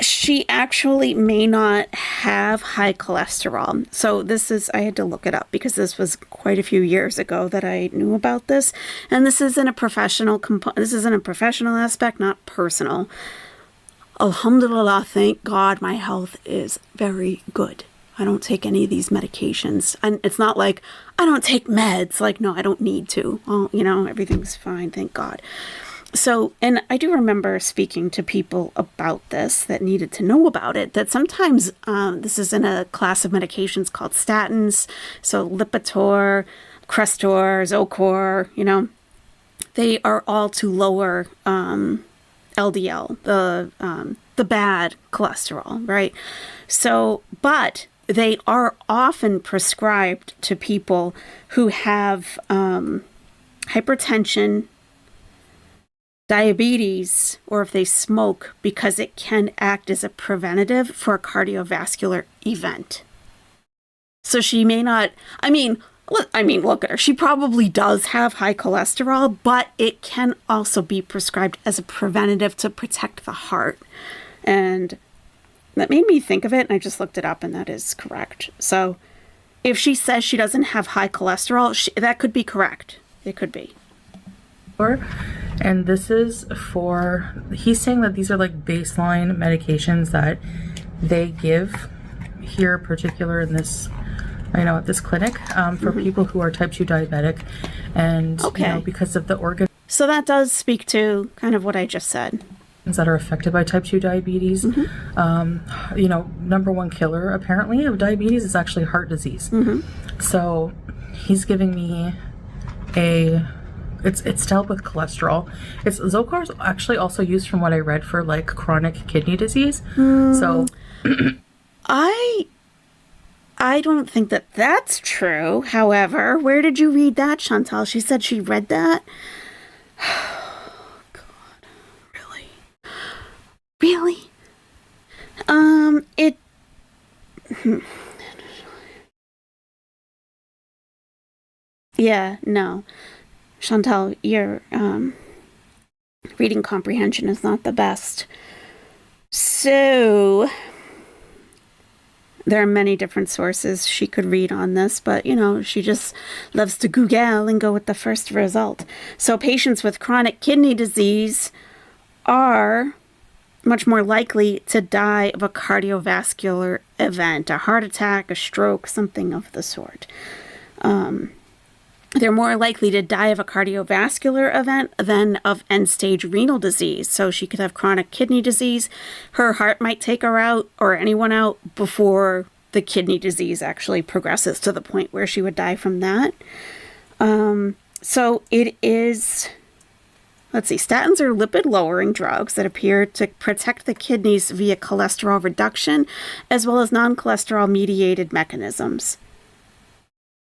She actually may not have high cholesterol. So I had to look it up because this was quite a few years ago that I knew about this. And this isn't a professional aspect, not personal. Alhamdulillah, thank God my health is very good. I don't take any of these medications. And it's not like I don't take meds. Like, no, I don't need to. Well, everything's fine, thank God. So, and I do remember speaking to people about this that needed to know about it, that sometimes this is in a class of medications called statins. So Lipitor, Crestor, Zocor, they are all to lower LDL, the bad cholesterol, right? So, but they are often prescribed to people who have hypertension, diabetes, or if they smoke, because it can act as a preventative for a cardiovascular event. So she may not, look at her. She probably does have high cholesterol, but it can also be prescribed as a preventative to protect the heart. And that made me think of it, and I just looked it up, and that is correct. So if she says she doesn't have high cholesterol, that could be correct. It could be. And this is he's saying that these are like baseline medications that they give here, particular in this, at this clinic, for people who are type 2 diabetic, and because of the organs. So that does speak to kind of what I just said. That are affected by type 2 diabetes. Number one killer apparently of diabetes is actually heart disease. So he's giving me it's to help with cholesterol. Zocor is actually also used, from what I read, for like chronic kidney disease. So I don't think that that's true. However, where did you read that, Chantal? She said she read that. Oh, God, really? Yeah, no. Chantal, your reading comprehension is not the best. So there are many different sources she could read on this, but she just loves to Google and go with the first result. So patients with chronic kidney disease are much more likely to die of a cardiovascular event, a heart attack, a stroke, something of the sort. They're more likely to die of a cardiovascular event than of end-stage renal disease. So she could have chronic kidney disease. Her heart might take her out, or anyone out, before the kidney disease actually progresses to the point where she would die from that. So it is, statins are lipid-lowering drugs that appear to protect the kidneys via cholesterol reduction, as well as non-cholesterol-mediated mechanisms.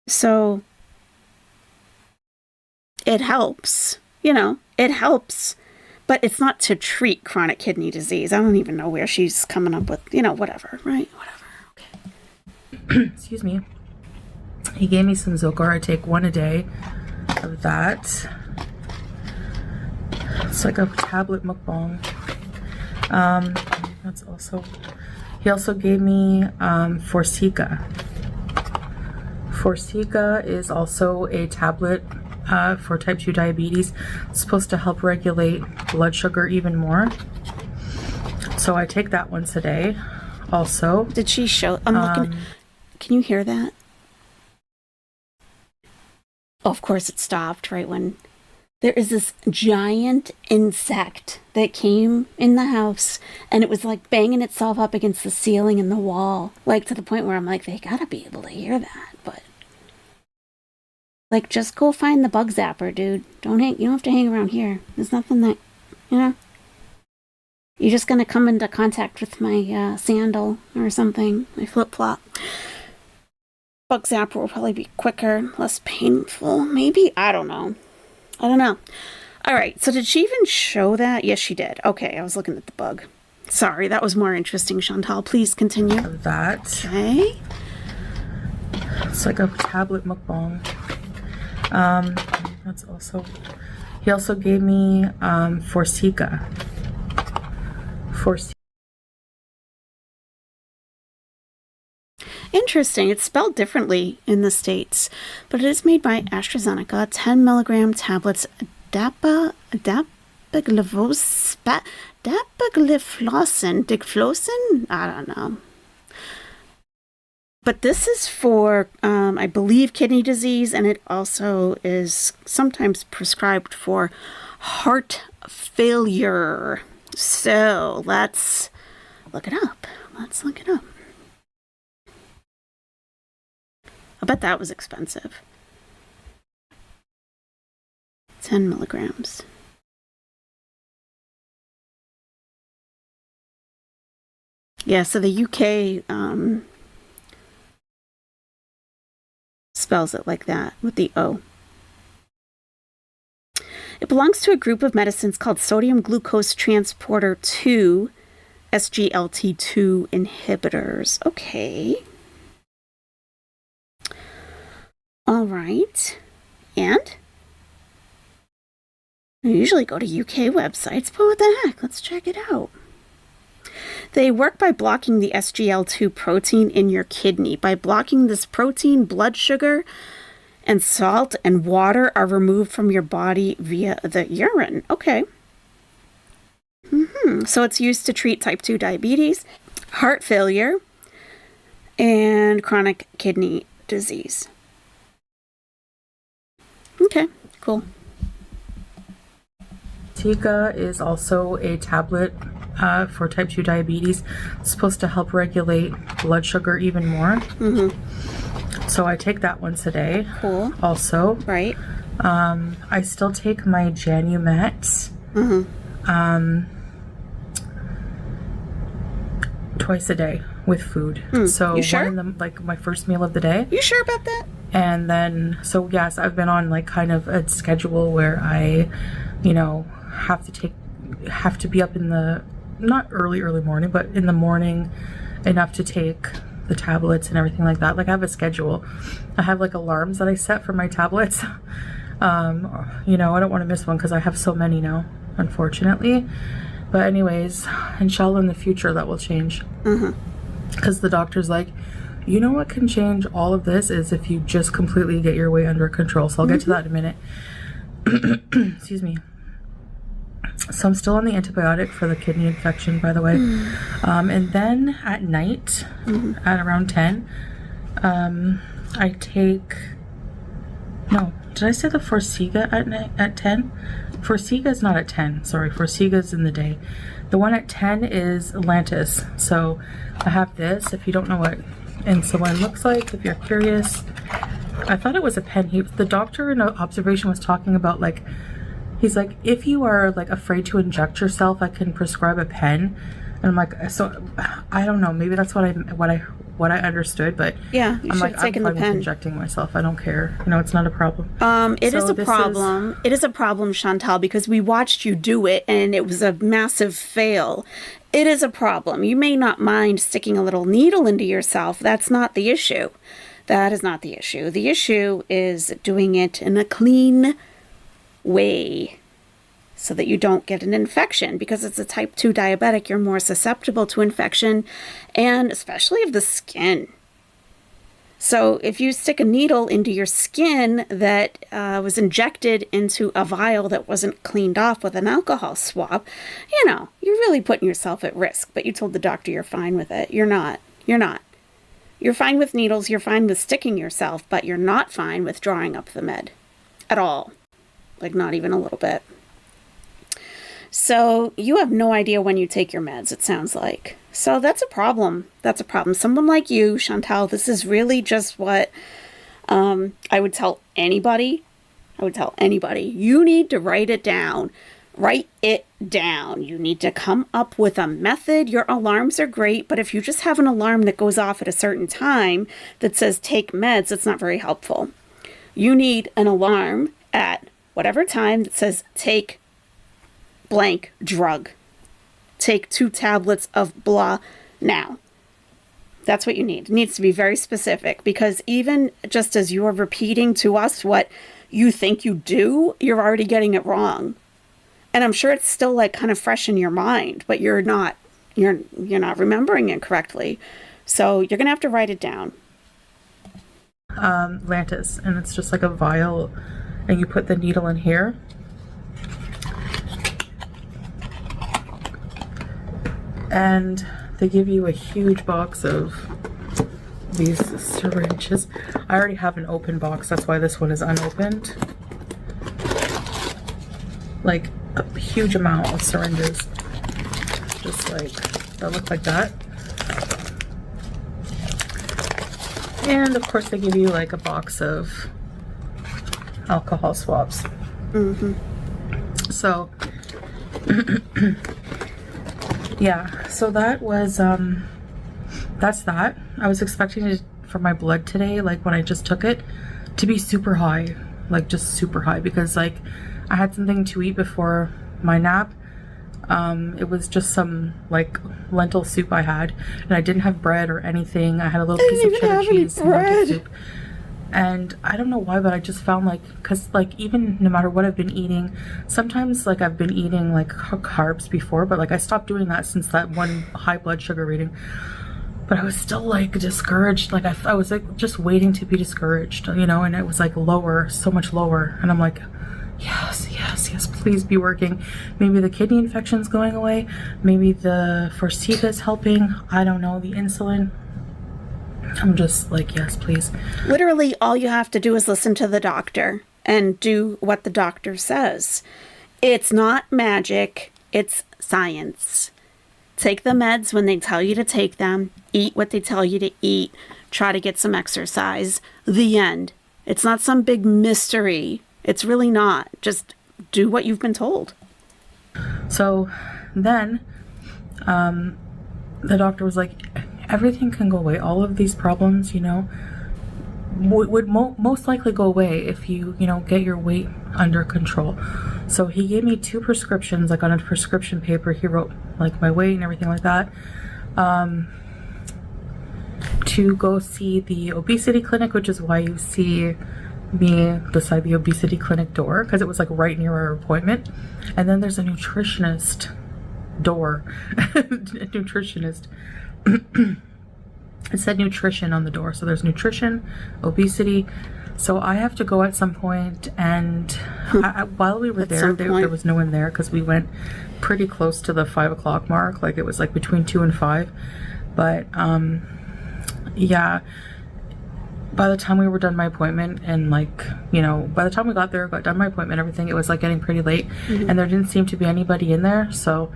So it helps, it helps, but it's not to treat chronic kidney disease. I don't even know where she's coming up with, whatever, right? Whatever. Okay. Excuse me. He gave me some Zocor. I take one a day of that. It's like a tablet mukbang. He also gave me Forxiga. Forxiga is also a tablet for type 2 diabetes. It's supposed to help regulate blood sugar even more. So I take that once a day also. Did she show? I'm looking. Can you hear that? Oh, of course it stopped right when there is this giant insect that came in the house, and it was like banging itself up against the ceiling and the wall, like to the point where I'm like, they gotta be able to hear that. But like, just go find the bug zapper, dude. You don't have to hang around here. There's nothing that, you're just gonna come into contact with my sandal or something, my flip-flop. Bug zapper will probably be quicker, less painful, maybe? I don't know. All right, so did she even show that? Yes, she did. Okay, I was looking at the bug. Sorry, that was more interesting, Chantal. Please continue. That. Okay. It's like a tablet mukbang. He also gave me Forxiga. Interesting. It's spelled differently in the States, but it is made by AstraZeneca. 10 milligram tablets. Dapagliflozin? I don't know. But this is for, I believe, kidney disease, and it also is sometimes prescribed for heart failure. So let's look it up. I bet that was expensive. 10 milligrams. Yeah, so the UK spells it like that with the O. It belongs to a group of medicines called sodium glucose transporter 2, SGLT2 inhibitors. Okay. All right. And I usually go to UK websites, but what the heck? Let's check it out. They work by blocking the SGL2 protein in your kidney. By blocking this protein, blood sugar and salt and water are removed from your body via the urine. Okay. So it's used to treat type 2 diabetes, heart failure, and chronic kidney disease. Okay, cool. Forxiga is also a tablet for type 2 diabetes. It's supposed to help regulate blood sugar even more. So I take that once a day. Cool. Also. Right. I still take my Janumet. Twice a day with food. So You sure? one of them, like my first meal of the day. You sure about that? And then, so yes, I've been on like kind of a schedule where I, have to be up in the, not early morning, but in the morning enough to take the tablets and everything like that. Like I have a schedule. I have like alarms that I set for my tablets. I don't want to miss one because I have so many now, unfortunately. But anyways, inshallah in the future that will change. Because the doctor's like, you know what can change all of this is if you just completely get your way under control. So I'll get to that in a minute. Excuse me. So I'm still on the antibiotic for the kidney infection, by the way. And then at night, at around 10, I take, no, did I say the Forxiga at night at 10? Forxiga is not at 10, sorry, Forxiga is in the day. The one at 10 is Lantus. So I have this, if you don't know what insulin looks like, if you're curious. I thought it was a pen. The doctor in an observation was talking about like, he's like, if you are like afraid to inject yourself, I can prescribe a pen. And I'm like, so I don't know, maybe that's what I understood, but yeah, you I'm should like, have taken I'm the fine with pen. injecting myself. I don't care. It's not a problem. It is a problem. It is a problem, Chantal, because we watched you do it and it was a massive fail. It is a problem. You may not mind sticking a little needle into yourself. That's not the issue. That is not the issue. The issue is doing it in a clean way so that you don't get an infection. Because it's a type 2 diabetic, you're more susceptible to infection, and especially of the skin. So if you stick a needle into your skin that was injected into a vial that wasn't cleaned off with an alcohol swab, you're really putting yourself at risk. But you told the doctor you're fine with it. You're not. You're fine with needles, you're fine with sticking yourself, but you're not fine with drawing up the med at all. Like, not even a little bit. So you have no idea when you take your meds, it sounds like. So that's a problem. That's a problem. Someone like you, Chantal, this is really just what I would tell anybody. You need to write it down. Write it down. You need to come up with a method. Your alarms are great, but if you just have an alarm that goes off at a certain time that says take meds, it's not very helpful. You need an alarm at whatever time that says take blank drug. Take 2 tablets of blah now. That's what you need. It needs to be very specific, because even just as you're repeating to us what you think you do, you're already getting it wrong. And I'm sure it's still like kind of fresh in your mind, but you're not remembering it correctly. So you're going to have to write it down. Lantus, and it's just like a vial, and you put the needle in here. And they give you a huge box of these syringes. I already have an open box, that's why this one is unopened. Like a huge amount of syringes, just like that look like that. And of course they give you like a box of alcohol swabs. So yeah, so that was that's that. I was expecting it for my blood today, like when I just took it, to be super high, like just super high, because like I had something to eat before my nap. It was just some like lentil soup I had, and I didn't have bread or anything. I had a little piece of cheddar cheese and lentil soup. And I don't know why, but I just found like, cause like even no matter what I've been eating, sometimes like I've been eating like carbs before, but like I stopped doing that since that one high blood sugar reading. But I was still like discouraged. Like I was like just waiting to be discouraged, you know, and it was like lower, so much lower. And I'm like, yes, yes, yes, please be working. Maybe the kidney infection's going away. Maybe the Forxiga is helping. I don't know, the insulin. I'm just like, yes, please. Literally, all you have to do is listen to the doctor and do what the doctor says. It's not magic, it's science. Take the meds when they tell you to take them. Eat what they tell you to eat. Try to get some exercise. The end. It's not some big mystery. It's really not. Just do what you've been told. So then the doctor was like, everything can go away. All of these problems, you know, would most likely go away if you know, get your weight under control. So he gave me 2 prescriptions, like on a prescription paper. He wrote like my weight and everything like that, to go see the obesity clinic, which is why you see me beside the obesity clinic door, because it was like right near our appointment. And then there's a nutritionist door. A nutritionist. It said nutrition on the door, so there's nutrition, obesity. So I have to go at some point, and while we were there was no one there, because we went pretty close to the 5 o'clock mark. Like it was like between 2 and 5. But yeah, by the time we were done my appointment, and like, you know, by the time we got there, got done my appointment, everything, it was like getting pretty late. And there didn't seem to be anybody in there. So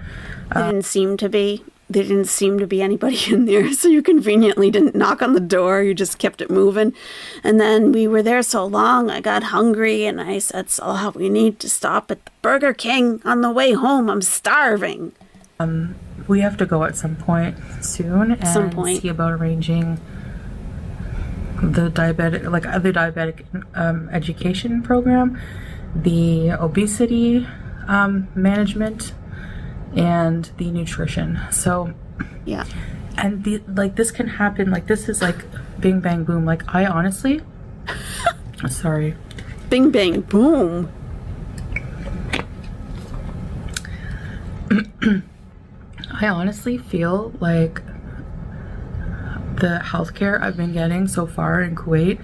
There didn't seem to be anybody in there, so you conveniently didn't knock on the door. You just kept it moving. And then we were there so long, I got hungry, and I said, Salah, we need to stop at the Burger King on the way home. I'm starving. We have to go at some point soon and see about arranging the diabetic education program, the obesity management, and the nutrition. So yeah, and this can happen, like this is like bing bang boom. Like I honestly sorry, bing bang boom. I honestly feel like the healthcare I've been getting so far in Kuwait,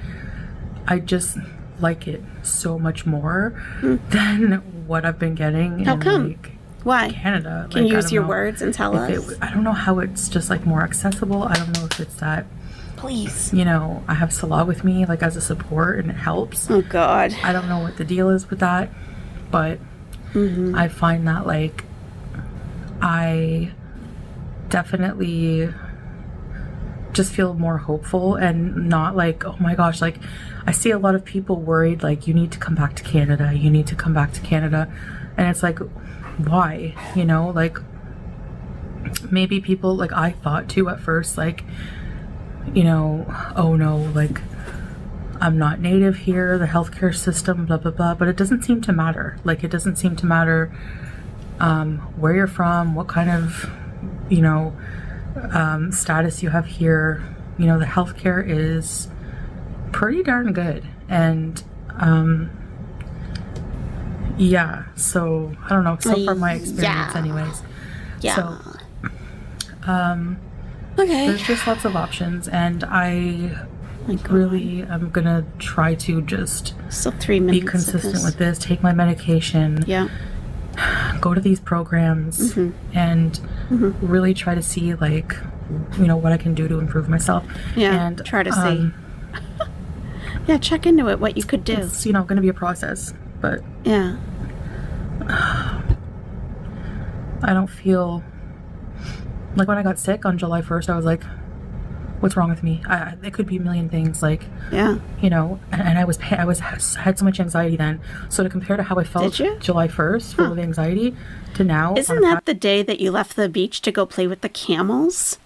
I just like it so much more than what I've been getting How in come? like Why? Canada. Can like, you use your words and tell us? I don't know how it's just like more accessible. I don't know if it's that, Please. you know, I have Salah with me like as a support and it helps. Oh God. I don't know what the deal is with that, but I find that like I definitely just feel more hopeful and not like, oh my gosh, like I see a lot of people worried like you need to come back to Canada, you need to come back to Canada, and it's like, why? You know, like maybe people, like I thought too at first, like, you know, oh no, like I'm not native here, the healthcare system, blah blah blah, but it doesn't seem to matter. Like it doesn't seem to matter where you're from, what kind of, you know, status you have here. You know, the healthcare is pretty darn good. And Yeah, so I don't know. So far, my experience, Yeah. anyways. Yeah. So, Okay. there's just lots of options, and I My God. really am gonna try to just Still 3 be minutes. of consistent this. with this, take my medication, Yeah. go to these programs, and really try to see, like, what I can do to improve myself. Yeah. And Try to see. Yeah. Check into it. What you could do. it's going to be a process, but Yeah. I don't feel like when I got sick on July 1st, I was like, what's wrong with me? It could be a million things, like, Yeah. and I had so much anxiety then. So to compare to how I felt Did you? July 1st, full of anxiety, to now. Isn't that the day that you left the beach to go play with the camels?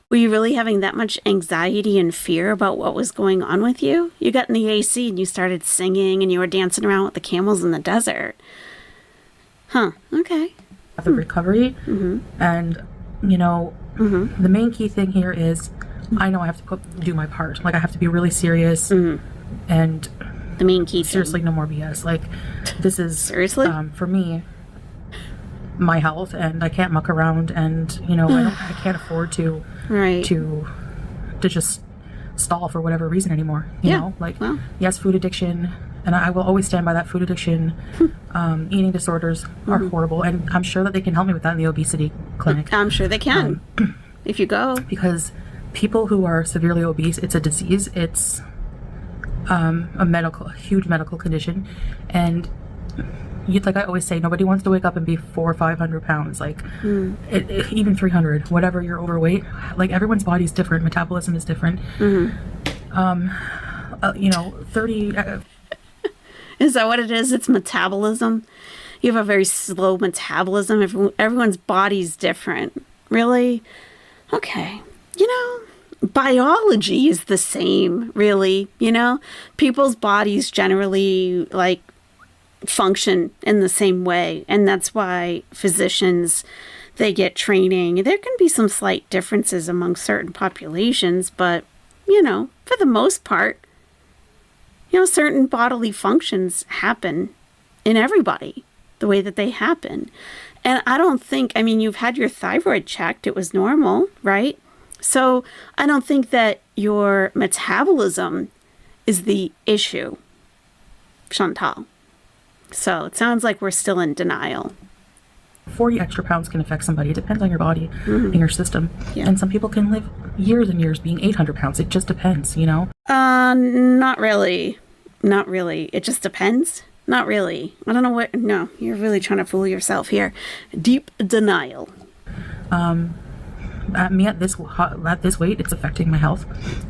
Were you really having that much anxiety and fear about what was going on with you? You got in the AC and you started singing and you were dancing around with the camels in the desert. Huh. Okay. the recovery, and the main key thing here is I know I have to do my part. Like, I have to be really serious, and The main key. seriously, no more BS. Like, this is Seriously? for me, my health, and I can't muck around, and I can't afford to Right. to just stall for whatever reason anymore. Like, well. yes, food addiction, and I will always stand by that. Food addiction, eating disorders are horrible, and I'm sure that they can help me with that in the obesity clinic. I'm sure they can. If you go. Because people who are severely obese, it's a disease. It's a huge medical condition, and like I always say, nobody wants to wake up and be 400 or 500 pounds. Like, even 300, whatever you're overweight. Like, everyone's body's different. Metabolism is different. 30. Is that what it is? It's metabolism? You have a very slow metabolism. Everyone's body's different. Really? Okay. Biology is the same, really. People's bodies generally, like, function in the same way. And that's why physicians, they get training. There can be some slight differences among certain populations, but, for the most part, certain bodily functions happen in everybody the way that they happen. And I don't think, you've had your thyroid checked. It was normal, right? So I don't think that your metabolism is the issue, Chantal. So it sounds like we're still in denial. 40 extra pounds can affect somebody. It depends on your body and your system. Yeah. And some people can live years and years being 800 pounds. It just depends, Not really. Not really. It just depends. Not really. I don't know what. No, you're really trying to fool yourself here. Deep denial. At this weight, it's affecting my health,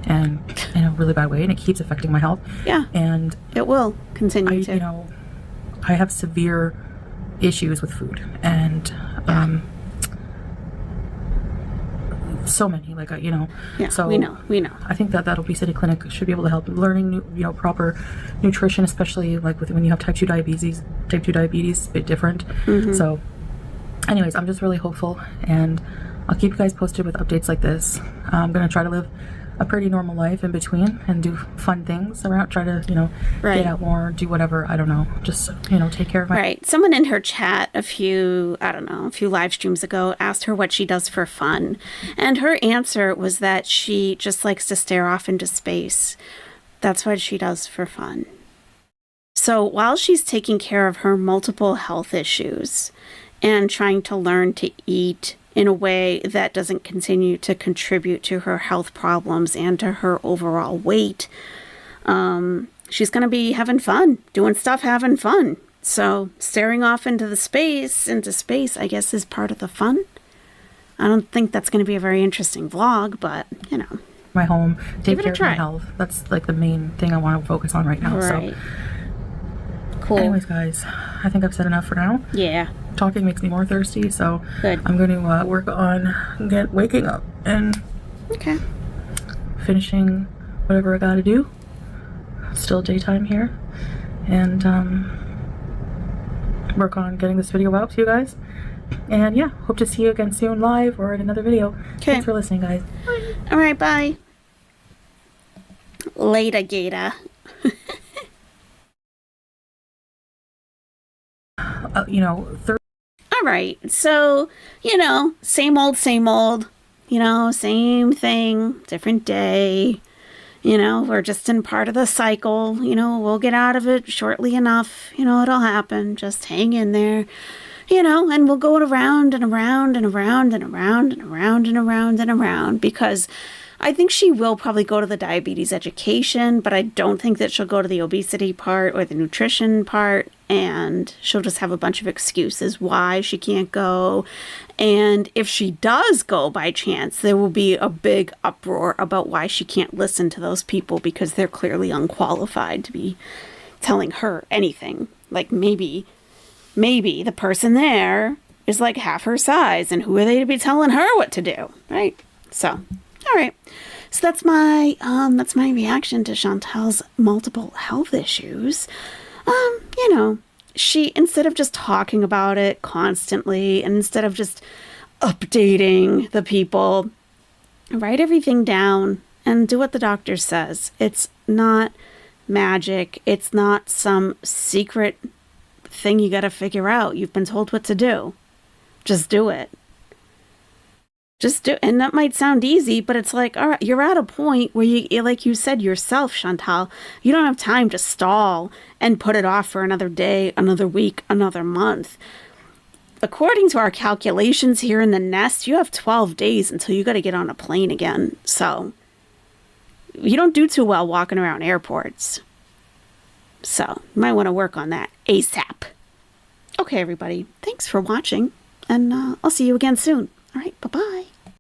and in a really bad way, and it keeps affecting my health. Yeah. And it will continue to. I have severe issues with food, and so many, like, Yeah, so we know. I think that obesity clinic should be able to help learning proper nutrition, especially like when you have type 2 diabetes. Type 2 diabetes is a bit different. So anyways, I'm just really hopeful, and I'll keep you guys posted with updates like this. I'm gonna try to live a pretty normal life in between and do fun things around, try to Right. get out more, do whatever, I don't know, just take care of my Right. Someone in her chat a few live streams ago asked her what she does for fun. And her answer was that she just likes to stare off into space. That's what she does for fun. So while she's taking care of her multiple health issues and trying to learn to eat in a way that doesn't continue to contribute to her health problems and to her overall weight, she's going to be having fun, doing stuff, having fun. So staring off into space, I guess, is part of the fun. I don't think that's going to be a very interesting vlog, but, my home, take Give it a care of try. my health. That's like the main thing I want to focus on right now. Right. So Cool. anyways, guys, I think I've said enough for now. Yeah. Talking makes me more thirsty, so Good. I'm going to work on waking up and Okay. finishing whatever I gotta do. Still daytime here, and work on getting this video out to you guys. And yeah, hope to see you again soon, live or in another video. Okay. Thanks for listening, guys. All right, bye. Later, Gator. All right. So, same old, same thing, different day. We're just in part of the cycle. We'll get out of it shortly enough. It'll happen. Just hang in there. And we'll go around and around and around and around and around and around and around, because I think she will probably go to the diabetes education, but I don't think that she'll go to the obesity part or the nutrition part, and she'll just have a bunch of excuses why she can't go. And if she does go by chance, there will be a big uproar about why she can't listen to those people, because they're clearly unqualified to be telling her anything. Like maybe the person there is like half her size, and who are they to be telling her what to do, right? So, all right. So that's my reaction to Chantal's multiple health issues. She, instead of just talking about it constantly, and instead of just updating the people, write everything down and do what the doctor says. It's not magic. It's not some secret thing you got to figure out. You've been told what to do. Just do it. And that might sound easy, but it's like, all right, you're at a point where you, like you said yourself, Chantal, you don't have time to stall and put it off for another day, another week, another month. According to our calculations here in the nest, you have 12 days until you got to get on a plane again. So you don't do too well walking around airports. So you might want to work on that ASAP. Okay, everybody. Thanks for watching, and I'll see you again soon. All right, bye-bye.